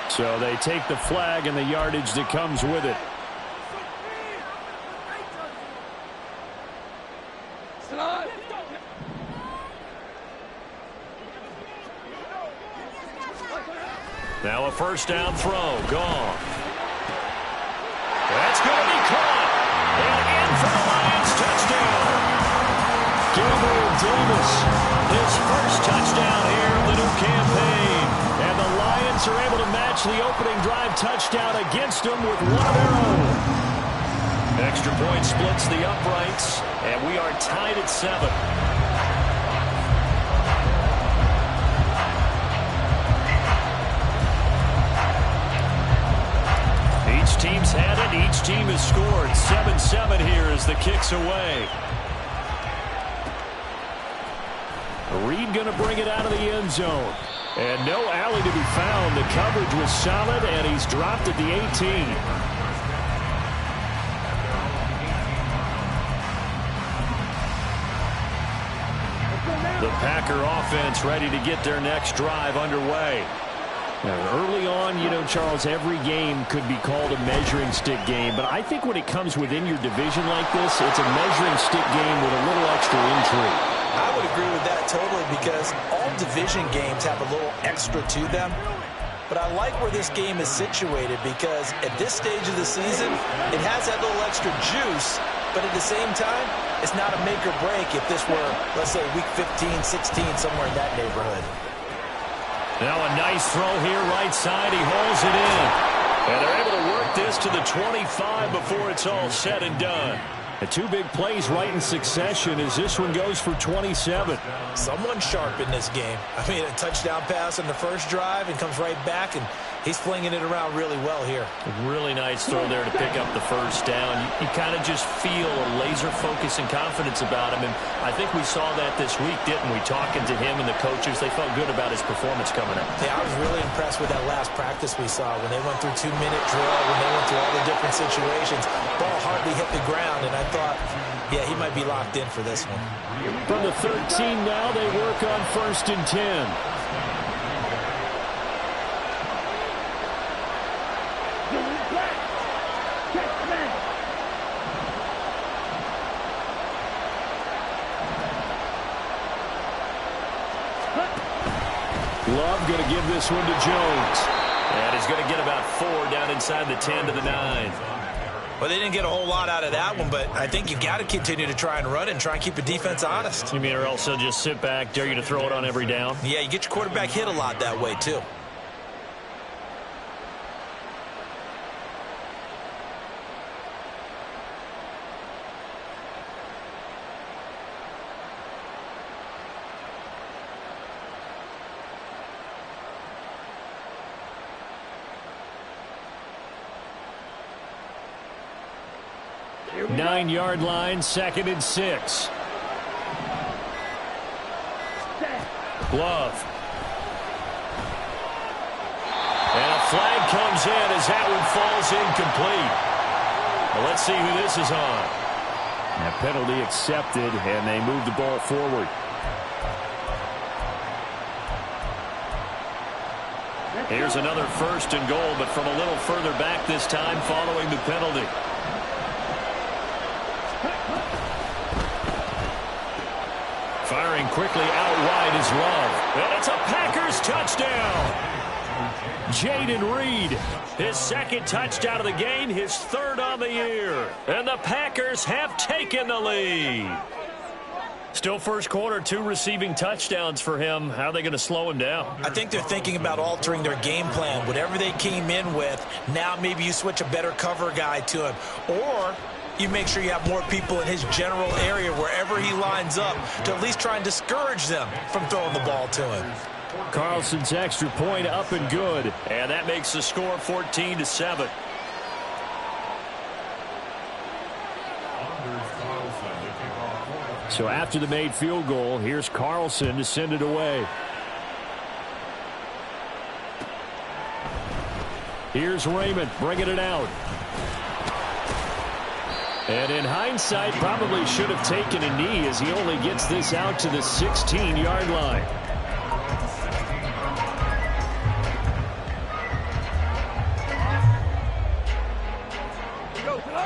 So they take the flag and the yardage that comes with it. Now a 1st down throw. Goff. That's going to be caught. And in for the Lions touchdown. Gabriel Davis, his 1st touchdown here in the new campaign. And the Lions are able to match the opening drive touchdown against them with one of their own. Extra point splits the uprights, and we are tied at 7. Each team's had it. Each team has scored. 7-7 here as the kick's away. Reed going to bring it out of the end zone. And no alley to be found. The coverage was solid, and he's dropped at the 18. The Packer offense ready to get their next drive underway. Now, early on, you know, Charles, every game could be called a measuring stick game. But I think when it comes within your division like this, it's a measuring stick game with a little extra intrigue. I would agree with that totally because all division games have a little extra to them. But I like where this game is situated because at this stage of the season, it has that little extra juice. But at the same time, it's not a make or break if this were, let's say, week 15, 16, somewhere in that neighborhood. Now a nice throw here right side. He hauls it in. And they're able to work this to the 25 before it's all said and done. The two big plays right in succession as this one goes for 27. Someone sharp in this game. I mean, a touchdown pass on the first drive and comes right back, and he's flinging it around really well here. A really nice throw there to pick up the first down. You kind of just feel a laser focus and confidence about him, and I think we saw that this week, didn't we? Talking to him and the coaches, they felt good about his performance coming up. Yeah, I was really impressed with that last practice we saw when they went through 2-minute drill, when they went through all the different situations. Ball hardly hit the ground, and I thought, yeah, he might be locked in for this one. From the 13 now, they work on 1st and 10. Love going to give this one to Jones. And he's going to get about 4 down inside the 10 to the 9. Well, they didn't get a whole lot out of that one, but I think you've got to continue to try and run and try and keep the defense honest. You mean or else they'll just sit back, dare you to throw it on every down? Yeah, you get your quarterback hit a lot that way, too. Nine-yard line, 2nd and 6. Glove. And a flag comes in as that one falls incomplete. Well, let's see who this is on. That penalty accepted, and they move the ball forward. Here's another 1st and goal, but from a little further back this time following the penalty. Firing quickly out wide is Love. And it's a Packers touchdown. Jaden Reed, his 2nd touchdown of the game, his 3rd on the year. And the Packers have taken the lead. Still first quarter, 2 receiving touchdowns for him. How are they going to slow him down? I think they're thinking about altering their game plan. Whatever they came in with, now maybe you switch a better cover guy to him. Or you make sure you have more people in his general area wherever he lines up to at least try and discourage them from throwing the ball to him. Carlson's extra point up and good. And that makes the score 14-7. So after the made field goal, here's Carlson to send it away. Here's Raymond bringing it out. And in hindsight, probably should have taken a knee as he only gets this out to the 16-yard line.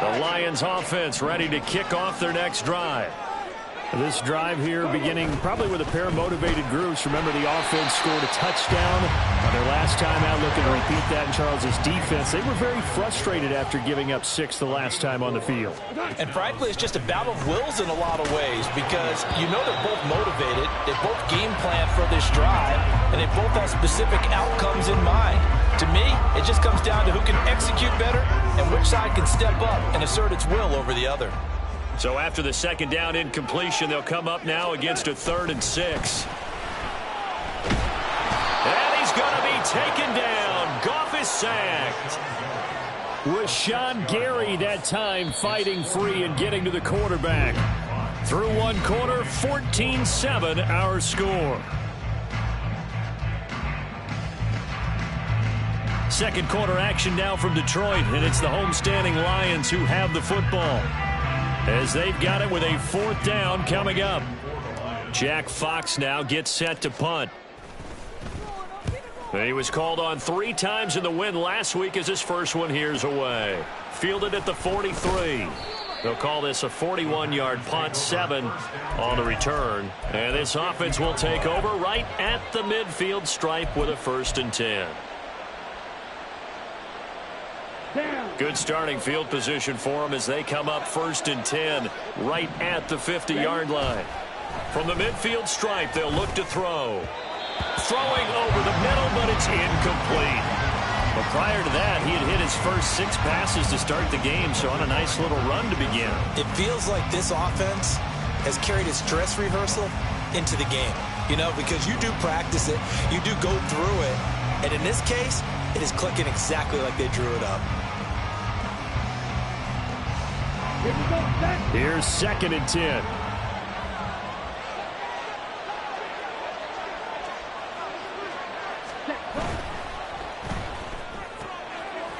The Lions offense ready to kick off their next drive. This drive here beginning probably with a pair of motivated groups. Remember, the offense scored a touchdown on their last time out. Looking to repeat that in Charles's defense. They were very frustrated after giving up 6 the last time on the field. And frankly, it's just a battle of wills in a lot of ways because you know they're both motivated. They both game plan for this drive, and they both have specific outcomes in mind. To me, it just comes down to who can execute better and which side can step up and assert its will over the other. So after the 2nd down incompletion, they'll come up now against a 3rd and 6. And he's going to be taken down. Goff is sacked. Rashawn Gary that time fighting free and getting to the quarterback. Through one quarter, 14-7 our score. Second quarter action now from Detroit, and it's the homestanding Lions who have the football, as they've got it with a 4th down coming up. Jack Fox now gets set to punt. He was called on 3 times in the win last week as his first one here's away. Fielded at the 43. They'll call this a 41-yard punt, 7 on the return. And this offense will take over right at the midfield stripe with a 1st and 10. Good starting field position for them as they come up 1st and 10 right at the 50-yard line. From the midfield stripe, they'll look to throw. Throwing over the middle, but it's incomplete. But prior to that, he had hit his first 6 passes to start the game, so on a nice little run to begin. It feels like this offense has carried its dress rehearsal into the game. You know, because you do practice it, you do go through it, and in this case, it is clicking exactly like they drew it up. Here's 2nd and 10.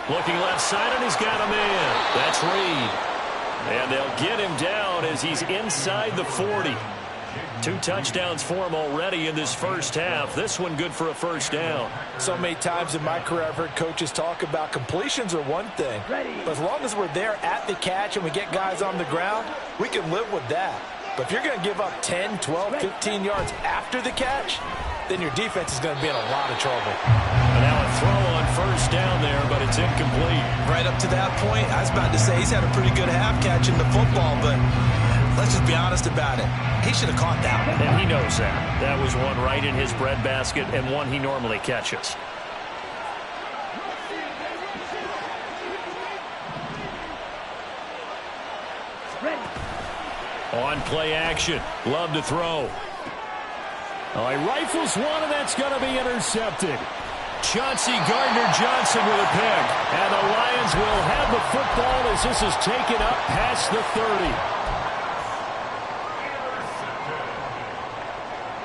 Looking left side, and he's got him in. That's Reed. And they'll get him down as he's inside the 40. 2 touchdowns for him already in this first half. This one good for a first down. So many times in my career I've heard coaches talk about completions are one thing. But as long as we're there at the catch and we get guys on the ground, we can live with that. But if you're going to give up 10, 12, 15 yards after the catch, then your defense is going to be in a lot of trouble. And now a throw on first down there, but it's incomplete. Right up to that point, I was about to say he's had a pretty good half catching the football, but let's just be honest about it. He should have caught that one. And he knows that. That was one right in his breadbasket and one he normally catches. On play action. Love to throw. Oh, he rifles one, and that's going to be intercepted. Chauncey Gardner-Johnson with a pick. And the Lions will have the football as this is taken up past the 30.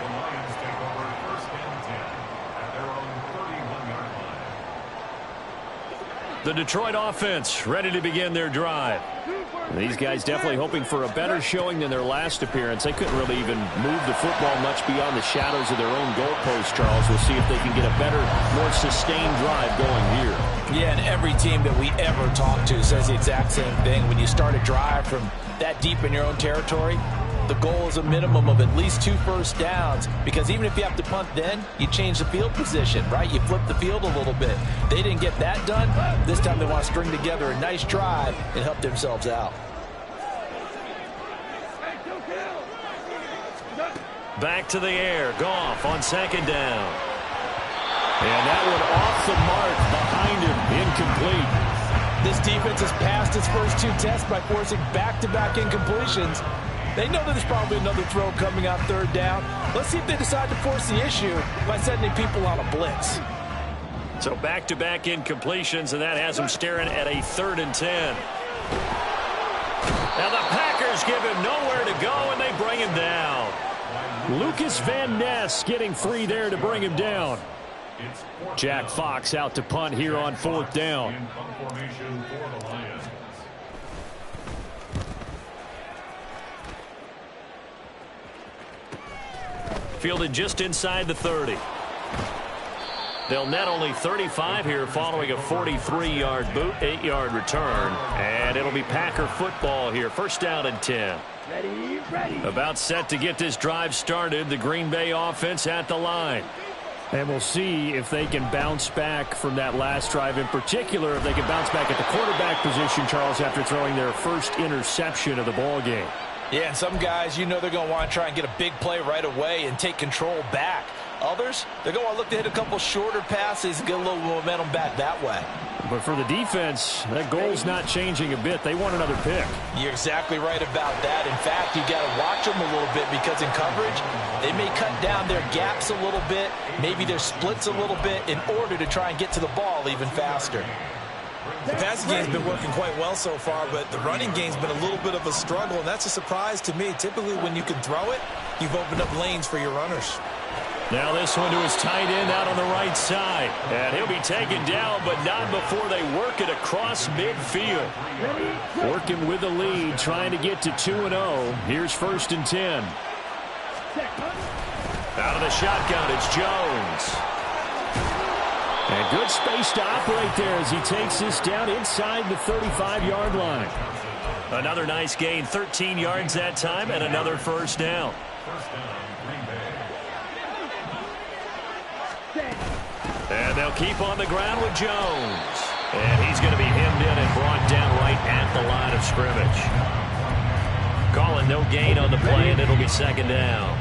The Lions take over 1st and 10 at their own 31-yard line. The Detroit offense ready to begin their drive. These guys definitely hoping for a better showing than their last appearance. They couldn't really even move the football much beyond the shadows of their own goalpost, Charles. We'll see if they can get a better, more sustained drive going here. Yeah, and every team that we ever talk to says the exact same thing. When you start a drive from that deep in your own territory, the goal is a minimum of at least 2 first downs, because even if you have to punt then, you change the field position, right? You flip the field a little bit. They didn't get that done. This time they want to string together a nice drive and help themselves out. Back to the air. Goff on 2nd down. And that one off the mark behind him. Incomplete. This defense has passed its first 2 tests by forcing back-to-back incompletions. They know that there's probably another throw coming out 3rd down. Let's see if they decide to force the issue by sending people on a blitz. So back-to-back incompletions, and that has them staring at a 3rd and 10. Now the Packers give him nowhere to go, and they bring him down. Lucas Van Ness getting free there to bring him down. Jack Fox out to punt here on 4th down. Fielded just inside the 30. They'll net only 35 here following a 43-yard boot, 8-yard return. And it'll be Packer football here. 1st down and 10. Ready. About set to get this drive started. The Green Bay offense at the line. And we'll see if they can bounce back from that last drive. In particular, if they can bounce back at the quarterback position, Charles, after throwing their first interception of the ball game. Yeah, and some guys, you know they're going to want to try and get a big play right away and take control back. Others, they're going to want to look to hit a couple shorter passes and get a little momentum back that way. But for the defense, that goal's not changing a bit. They want another pick. You're exactly right about that. In fact, you got to watch them a little bit, because in coverage, they may cut down their gaps a little bit, maybe their splits a little bit, in order to try and get to the ball even faster. The passing game's been working quite well so far, but the running game's been a little bit of a struggle, and that's a surprise to me. Typically, when you can throw it, you've opened up lanes for your runners. Now this one to his tight end out on the right side. And he'll be taken down, but not before they work it across midfield. Working with the lead, trying to get to 2-0. Here's 1st and 10. Out of the shotgun, it's Jones. And good space to operate there as he takes this down inside the 35-yard line. Another nice gain, 13 yards that time, and another 1st down. And they'll keep on the ground with Jones. And he's going to be hemmed in and brought down right at the line of scrimmage. Calling no gain on the play, and it'll be 2nd down.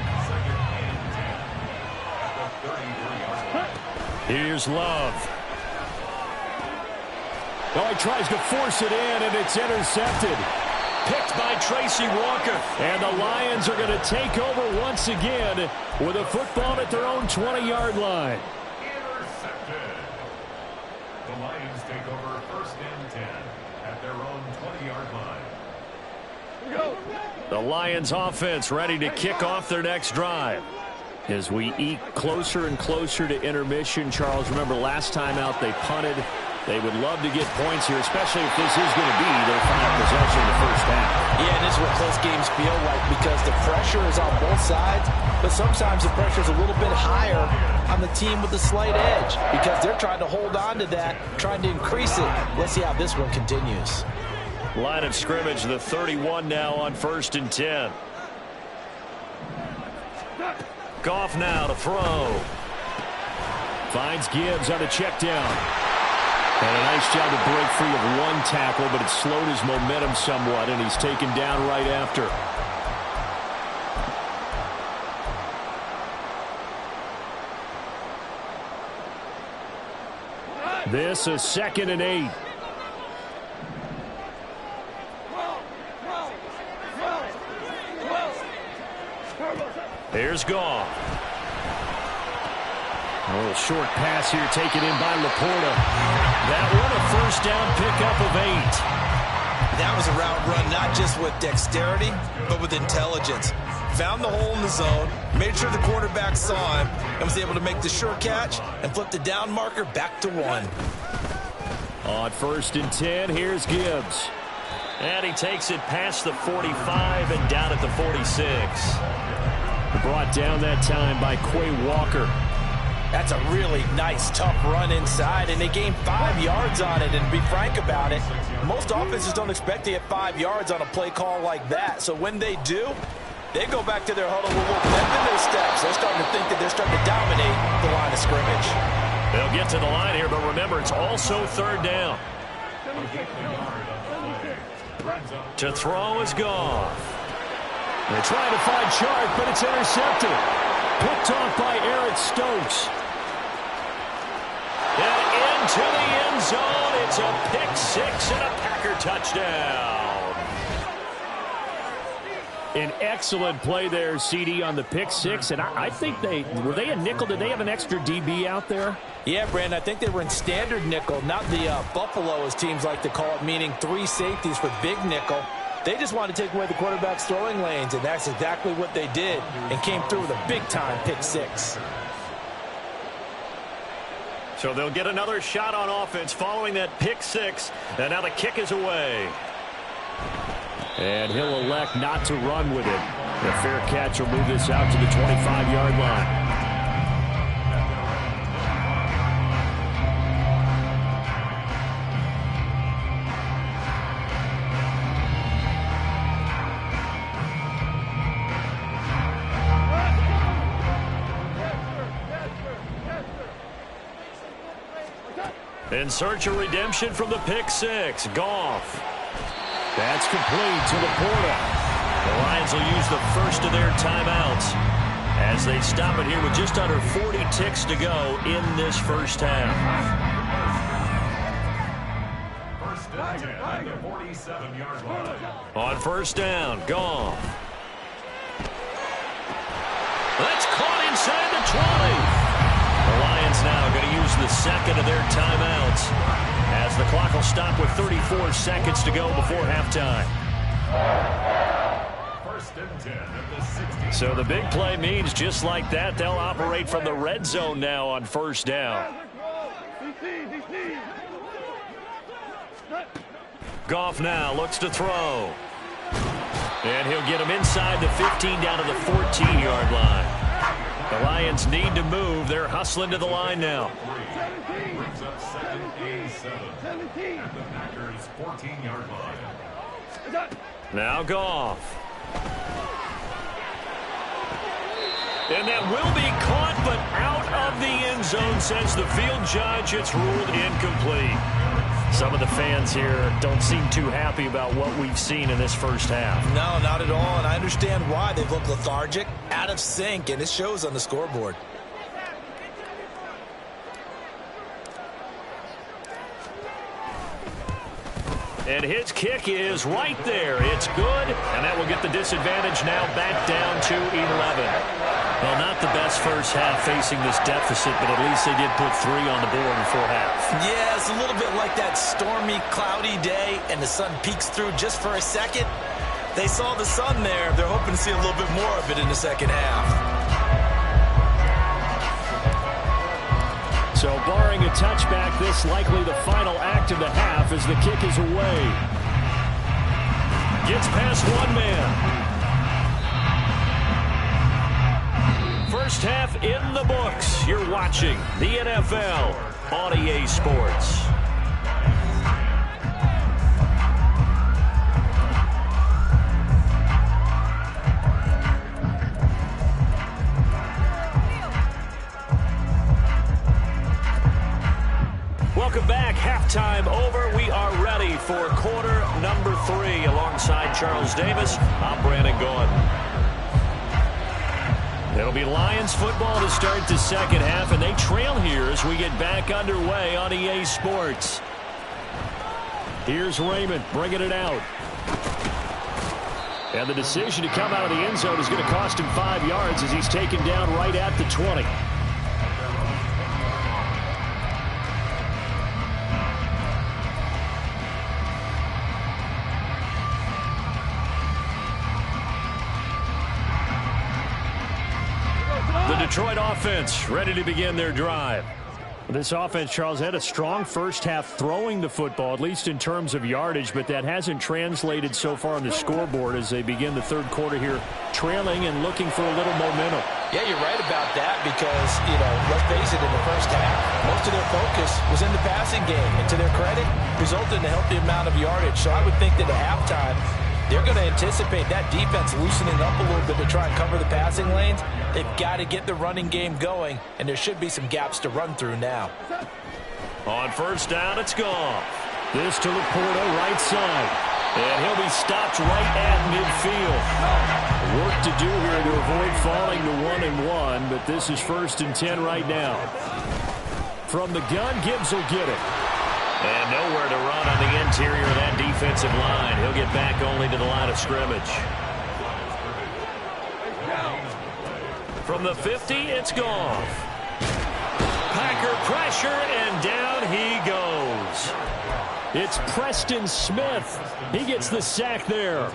Here's Love. Oh, he tries to force it in, and it's intercepted. Picked by Tracy Walker. And the Lions are going to take over once again with a football at their own 20-yard line. Intercepted. The Lions take over first and 10 at their own 20-yard line. The Lions offense ready to kick off their next drive. As we eke closer and closer to intermission, Charles, remember last time out they punted. They would love to get points here, especially if this is going to be their final possession in the first half. Yeah, and this is what close games feel like because the pressure is on both sides, but sometimes the pressure is a little bit higher on the team with the slight edge because they're trying to hold on to that, trying to increase it. Let's see how this one continues. Line of scrimmage, the 31 now on first and 10. Goff now to throw. Finds Gibbs on a check down. And a nice job to break free of one tackle, but it slowed his momentum somewhat, and he's taken down right after. This is 2nd and 8. Here's Goff. A little short pass here taken in by Laporta. That one a first down pickup of 8. That was a route run not just with dexterity, but with intelligence. Found the hole in the zone, made sure the quarterback saw him, and was able to make the sure catch and flip the down marker back to 1. On first and 10, here's Gibbs. And he takes it past the 45 and down at the 46. Brought down that time by Quay Walker. That's a really nice, tough run inside, and they gained 5 yards on it. And to be frank about it, most offenses don't expect to get 5 yards on a play call like that. So when they do, they go back to their huddle with a little bend in their steps. They're starting to think that they're starting to dominate the line of scrimmage. They'll get to the line here, but remember, it's also third down. To throw is Goff. They're trying to find Chark, but it's intercepted. Picked off by Eric Stokes. And into the end zone. It's a pick six and a Packer touchdown. An excellent play there, CD, on the pick six. And I think were they a nickel? Did they have an extra DB out there? Yeah, Brandon, I think they were in standard nickel, not the Buffalo, as teams like to call it, meaning 3 safeties for big nickel. They just wanted to take away the quarterback's throwing lanes, and that's exactly what they did and came through with a big-time pick six. So they'll get another shot on offense following that pick six, and now the kick is away. And he'll elect not to run with it. The fair catch will move this out to the 25-yard line. In search of redemption from the pick six. Goff. That's complete to Laporta. The Lions will use the first of their timeouts as they stop it here with just under 40 ticks to go in this first half. First and 10 at the 47-yard line. On first down, Goff. That's caught inside the 20. The Lions now going to use the second of their timeouts as the clock will stop with 34 seconds to go before halftime. First and 10 at the 60. So the big play means just like that, they'll operate from the red zone now on first down. Goff now looks to throw. And he'll get him inside the 15 down to the 14-yard line. The Lions need to move. They're hustling to the line now. Brings up second and 7 at the Packers' 14-yard line. Now Goff. And that will be caught, but out of the end zone, says the field judge. It's ruled incomplete. Some of the fans here don't seem too happy about what we've seen in this first half. No, not at all, and I understand why. They've looked lethargic, out of sync, and it shows on the scoreboard. And his kick is right there. It's good, and that will get the disadvantage now back down to 11. Well, not the best first half facing this deficit, but at least they did put 3 on the board before half. Yeah, it's a little bit like that stormy, cloudy day, and the sun peeks through just for a second. They saw the sun there. They're hoping to see a little bit more of it in the second half. So barring a touchback, this likely the final act of the half as the kick is away. Gets past one man. First half in the books. You're watching the NFL on EA Sports. Welcome back. Halftime over. We are ready for quarter number 3. Alongside Charles Davis, I'm Brandon Gordon. It'll be Lions football to start the second half, and they trail here as we get back underway on EA Sports. Here's Raymond bringing it out. And the decision to come out of the end zone is going to cost him 5 yards as he's taken down right at the 20. Detroit offense ready to begin their drive. This offense, Charles, had a strong first half throwing the football, at least in terms of yardage, but that hasn't translated so far on the scoreboard as they begin the third quarter here, trailing and looking for a little momentum. Yeah, you're right about that because, let's face it, in the first half, most of their focus was in the passing game, and to their credit, resulted in a healthy amount of yardage. So I would think that at halftime, they're going to anticipate that defense loosening up a little bit to try and cover the passing lanes. They've got to get the running game going, and there should be some gaps to run through now. On first down, it's gone. This to Laporta, right side. And he'll be stopped right at midfield. Work to do here to avoid falling to 1-1, but this is 1st and 10 right now. From the gun, Gibbs will get it. And nowhere to run on the interior of that defensive line. He'll get back only to the line of scrimmage. From the 50, it's Goff. Packer pressure, and down he goes. It's Preston Smith. He gets the sack there.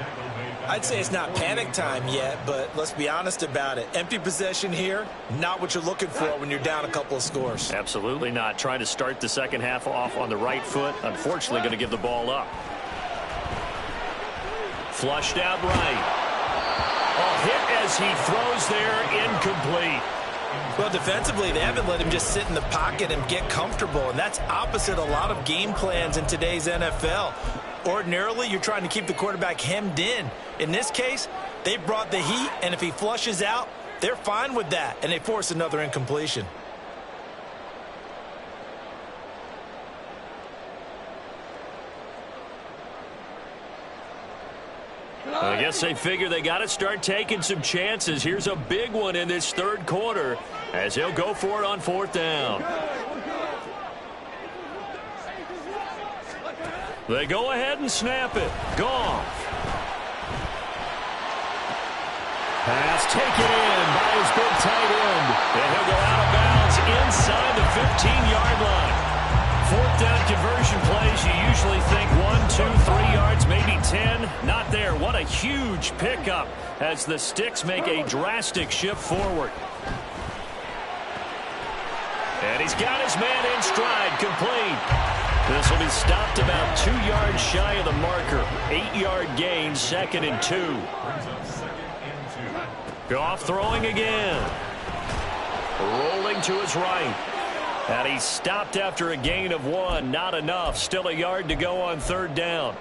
I'd say it's not panic time yet, but let's be honest about it. Empty possession here, not what you're looking for when you're down a couple of scores. Absolutely not. Trying to start the second half off on the right foot. Unfortunately, going to give the ball up. Flushed out right. A hit as he throws there, incomplete. Well, defensively, they haven't let him just sit in the pocket and get comfortable, and that's opposite a lot of game plans in today's NFL. Ordinarily, you're trying to keep the quarterback hemmed in. In this case, they brought the heat, and if he flushes out, they're fine with that, and they force another incompletion. I guess they figure they got to start taking some chances. Here's a big one in this third quarter as he'll go for it on 4th down. They go ahead and snap it. Goff. Pass taken in by his big tight end. And he'll go out of bounds inside the 15-yard line. 4th down conversion plays, you usually think 1, 2, 3 yards, maybe 10. Not there. What a huge pickup as the Sticks make a drastic shift forward. And he's got his man in stride, complete. This will be stopped about 2 yards shy of the marker. 8-yard gain, 2nd and 2. Goff throwing again. Rolling to his right. And he's stopped after a gain of 1. Not enough. Still a yard to go on 3rd down.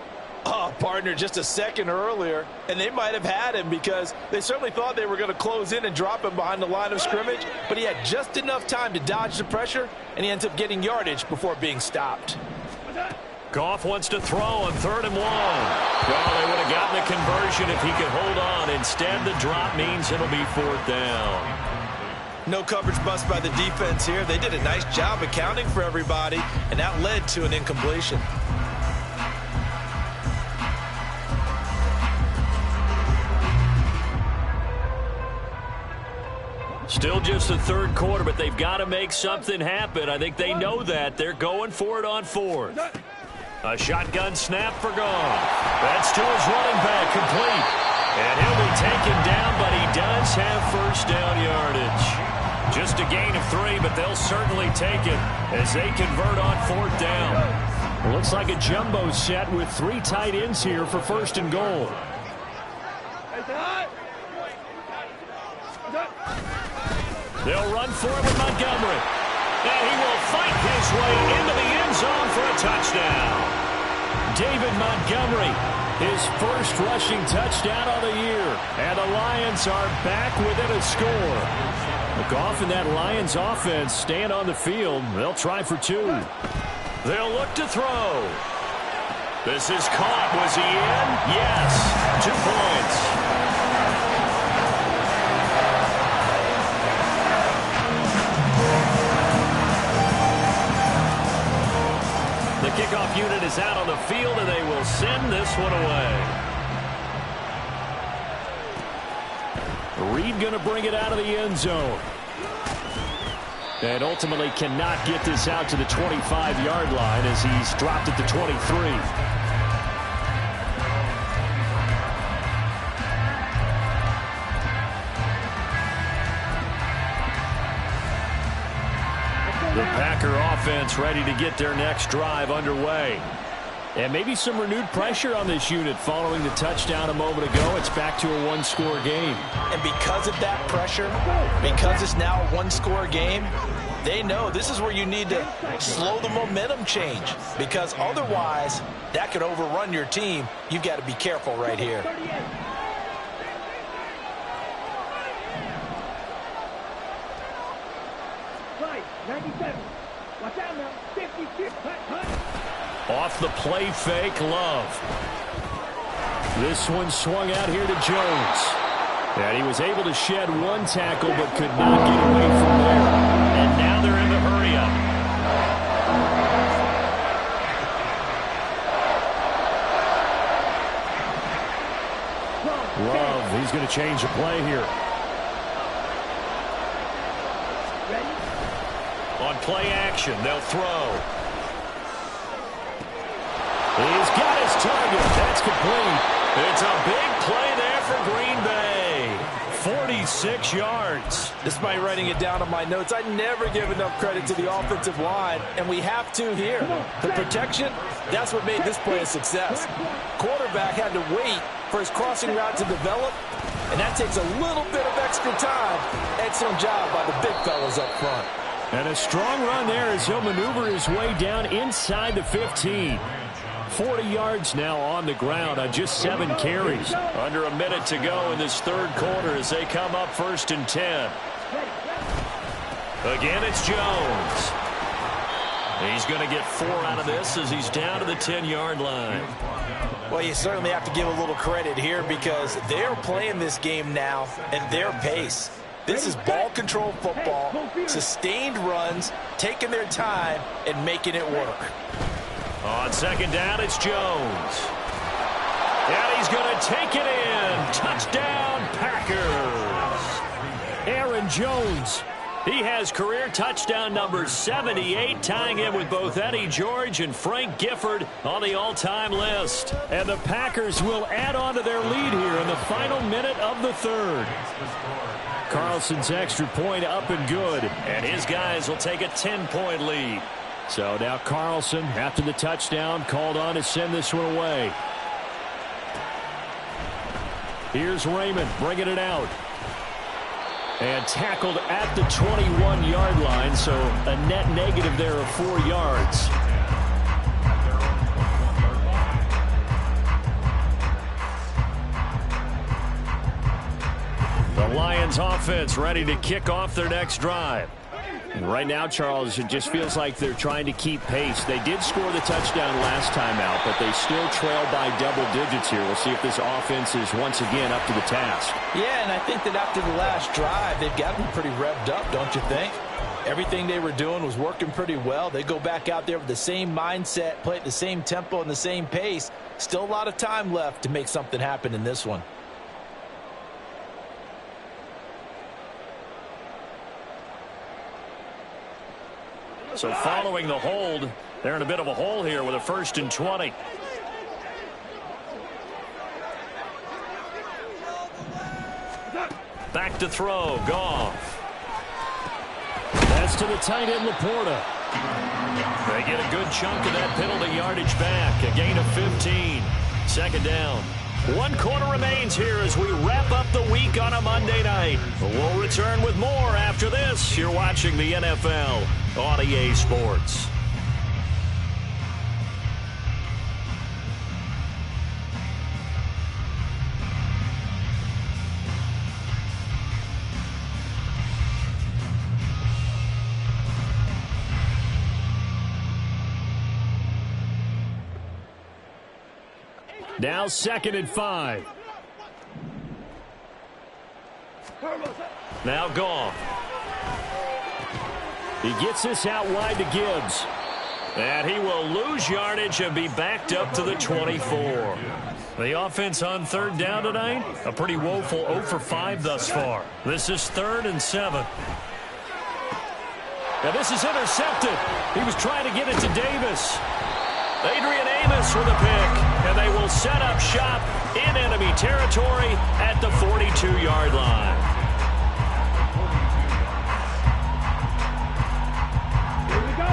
Oh, partner, just a second earlier, and they might have had him because they certainly thought they were going to close in and drop him behind the line of scrimmage, but he had just enough time to dodge the pressure, and he ends up getting yardage before being stopped. Goff wants to throw on 3rd and 1. Well, they would have gotten the conversion if he could hold on. Instead, the drop means it'll be 4th down. No coverage bust by the defense here. They did a nice job accounting for everybody, and that led to an incompletion. Still just the third quarter, but they've got to make something happen. I think they know that. They're going for it on fourth. A shotgun snap for Goff. That's to his running back, complete. And he'll be taken down, but he does have first down yardage. Just a gain of 3, but they'll certainly take it as they convert on fourth down. Well, looks like a jumbo set with 3 tight ends here for first and goal. They'll run for it with Montgomery. And he will fight his way into the end zone for a touchdown. David Montgomery, his first rushing touchdown of the year. And the Lions are back within a score. Goff and that Lions offense stand on the field. They'll try for 2. They'll look to throw. This is caught. Was he in? Yes. 2 points. The kickoff unit is out on the field, and they will send this one away. Reed going to bring it out of the end zone. And ultimately cannot get this out to the 25-yard line as he's dropped at the 23. The Packer offense ready to get their next drive underway. And maybe some renewed pressure on this unit following the touchdown a moment ago. It's back to a 1-score game. And because of that pressure, because it's now a 1-score game, they know this is where you need to slow the momentum change, because otherwise that could overrun your team. You've got to be careful right here. Off the play fake, Love. This one swung out here to Jones. And he was able to shed 1 tackle but could not get away from there. And now they're in the hurry-up. Love, he's going to change the play here. On play action, they'll throw. He's got his target. That's complete. It's a big play there for Green Bay. 46 yards. Despite writing it down on my notes, I never give enough credit to the offensive line, and we have to here. The protection, that's what made this play a success. Quarterback had to wait for his crossing route to develop, and that takes a little bit of extra time. Excellent job by the big fellas up front. And a strong run there as he'll maneuver his way down inside the 15. 40 yards now on the ground on just 7 carries. Under a minute to go in this third quarter as they come up 1st and 10. Again, it's Jones. He's going to get 4 out of this as he's down to the 10-yard line. Well, you certainly have to give a little credit here because they're playing this game now at their pace. This is ball control football, sustained runs, taking their time, and making it work. On 2nd down, it's Jones. And he's going to take it in. Touchdown, Packers. Aaron Jones. He has career touchdown number 78, tying him with both Eddie George and Frank Gifford on the all-time list. And the Packers will add on to their lead here in the final minute of the third. Carlson's extra point up and good. And his guys will take a 10-point lead. So now Carlson, after the touchdown, called on to send this one away. Here's Raymond bringing it out. And tackled at the 21-yard line, so a net negative there of 4 yards. The Lions offense ready to kick off their next drive. And right now, Charles, it just feels like they're trying to keep pace. They did score the touchdown last time out, but they still trail by double digits here. We'll see if this offense is once again up to the task. Yeah, and I think that after the last drive, they've got to be pretty revved up, don't you think? Everything they were doing was working pretty well. They go back out there with the same mindset, play at the same tempo and the same pace. Still a lot of time left to make something happen in this one. So following the hold, they're in a bit of a hole here with a 1st and 20. Back to throw, Goff. That's to the tight end, Laporta. They get a good chunk of that penalty yardage back. A gain of 15. 2nd down. 1 quarter remains here as we wrap up the week on a Monday night. We'll return with more after this. You're watching the NFL on EA Sports. Now 2nd and 5. Now Goff. He gets this out wide to Gibbs. And he will lose yardage and be backed up to the 24. The offense on 3rd down tonight, a pretty woeful 0 for 5 thus far. This is 3rd and 7. Now this is intercepted. He was trying to get it to Davis. Adrian Amos with a pick, and they will set up shop in enemy territory at the 42-yard line. Here we go.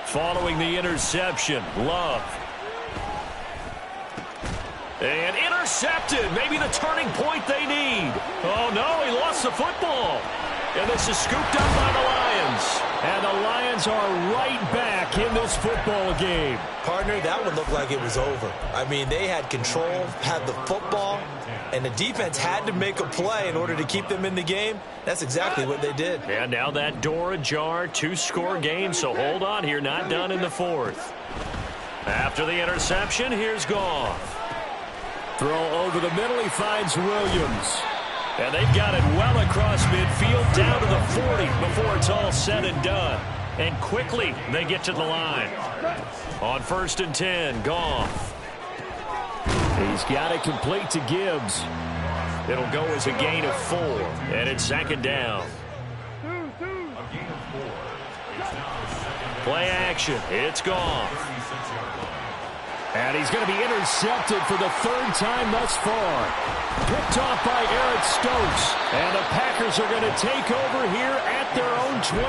Following the interception, Love. And intercepted, maybe the turning point they need. Oh no, he lost the football. And this is scooped up by the Lions. And the Lions are right back in this football game. Partner, that one looked like it was over. I mean, they had control, had the football, and the defense had to make a play in order to keep them in the game. That's exactly what they did. And now that door ajar, 2-score game, so hold on here, not done in the 4th. After the interception, here's Goff. Throw over the middle, he finds Williams. And they've got it well across midfield down to the 40 before it's all said and done. And quickly they get to the line. On 1st and 10, Goff. He's got it complete to Gibbs. It'll go as a gain of 4. And it's 2nd down. Play action. It's Goff. And he's going to be intercepted for the 3rd time thus far. Picked off by Eric Stokes. And the Packers are going to take over here at their own 20.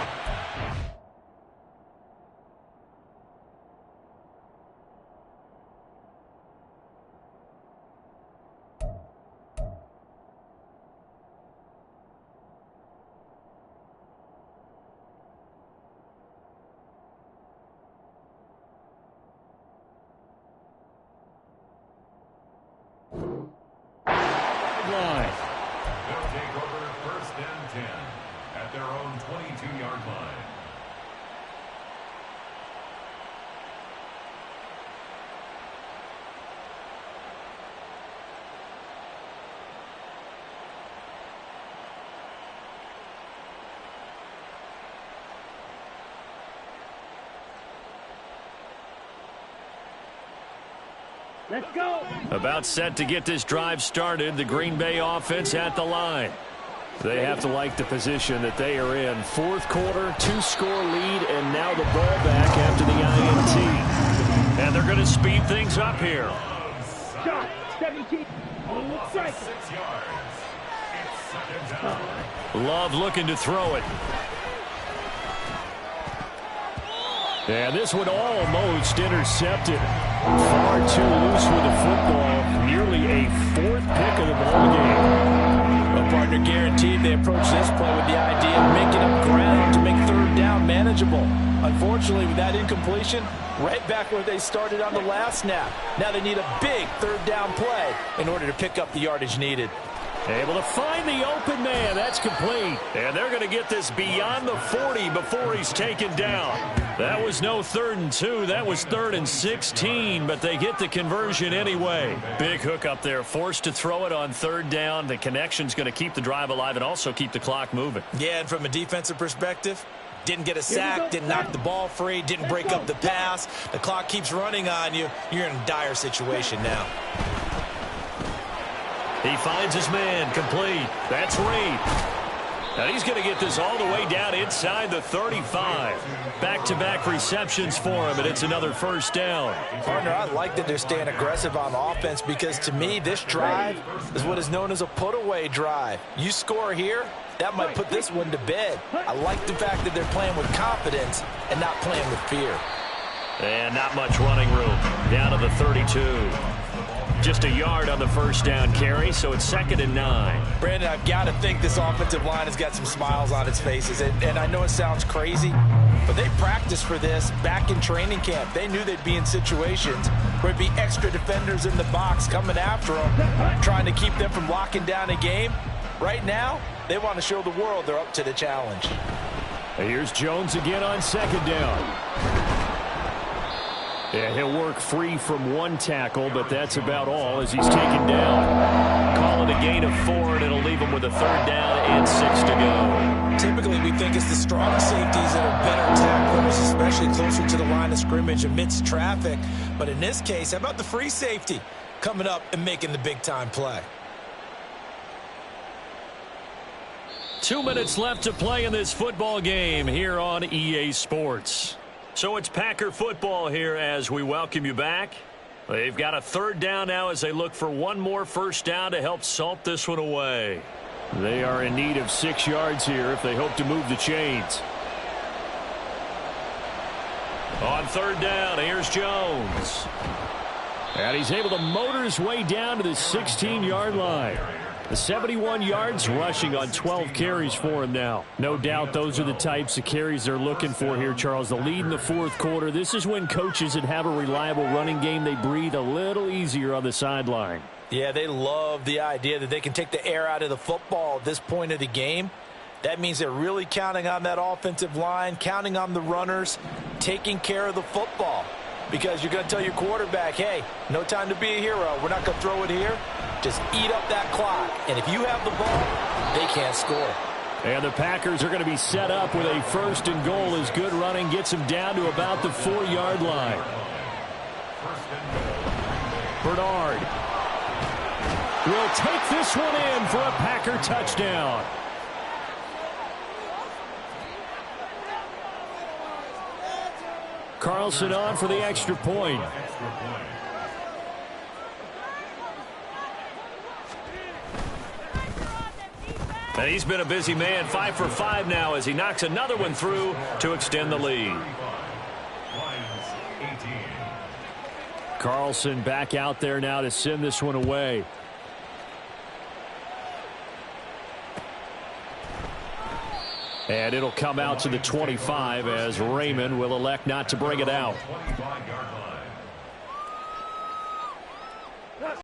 Line. They'll take over 1st and 10 at their own 22-yard line. Let's go. About set to get this drive started. The Green Bay offense at the line. They have to like the position that they are in. 4th quarter, 2-score lead, and now the ball back after the INT. And they're going to speed things up here. Shot. 17. Strike. 6 yards. It's 2nd down. Love looking to throw it. And this one almost intercepted. Far too loose with the football. Nearly a 4th pick of the ball game. Well, partner, guaranteed they approach this play with the idea of making up ground to make 3rd down manageable. Unfortunately, with that incompletion, right back where they started on the last snap. Now they need a big 3rd down play in order to pick up the yardage needed. Able to find the open man. That's complete. And they're going to get this beyond the 40 before he's taken down. That was no 3rd and 2. That was 3rd and 16, but they get the conversion anyway. Big hook up there. Forced to throw it on 3rd down. The connection's going to keep the drive alive and also keep the clock moving. Yeah, and from a defensive perspective, didn't get a sack, didn't knock the ball free, didn't break up the pass. The clock keeps running on you. You're in a dire situation now. He finds his man, complete. That's Reed. And he's going to get this all the way down inside the 35. Back-to-back receptions for him, and it's another first down. Partner, I like that they're staying aggressive on offense because, to me, this drive is what is known as a put-away drive. You score here, that might put this one to bed. I like the fact that they're playing with confidence and not playing with fear. And not much running room. Down to the 32. Just a yard on the first down carry, so it's 2nd and 9. Brandon, I've got to think this offensive line has got some smiles on its faces. And I know it sounds crazy, but they practiced for this back in training camp. They knew they'd be in situations where it'd be extra defenders in the box coming after them, trying to keep them from locking down a game. Right now, they want to show the world they're up to the challenge. And here's Jones again on 2nd down. Yeah, he'll work free from one tackle, but that's about all as he's taken down. Call it a gain of 4, and it'll leave him with a 3rd down and 6 to go. Typically, we think it's the strong safeties that are better tacklers, especially closer to the line of scrimmage amidst traffic. But in this case, how about the free safety coming up and making the big-time play? 2 minutes left to play in this football game here on EA Sports. So it's Packer football here as we welcome you back. They've got a 3rd down now as they look for one more first down to help salt this one away. They are in need of 6 yards here if they hope to move the chains. On 3rd down, here's Jones. And he's able to motor his way down to the 16-yard line. The 71 yards rushing on 12 carries for him now. No doubt those are the types of carries they're looking for here, Charles. The lead in the 4th quarter. This is when coaches that have a reliable running game, they breathe a little easier on the sideline. Yeah, they love the idea that they can take the air out of the football at this point of the game. That means they're really counting on that offensive line, counting on the runners, taking care of the football. Because you're going to tell your quarterback, hey, no time to be a hero. We're not going to throw it here. Just eat up that clock. And if you have the ball, they can't score. And the Packers are going to be set up with a 1st and goal as good running gets them down to about the 4-yard line. Bernard will take this one in for a Packer touchdown. Carlson on for the extra point. And he's been a busy man, 5 for 5 now as he knocks another one through to extend the lead. Carlson back out there now to send this one away. And it'll come out to the 25 as Raymond will elect not to bring it out.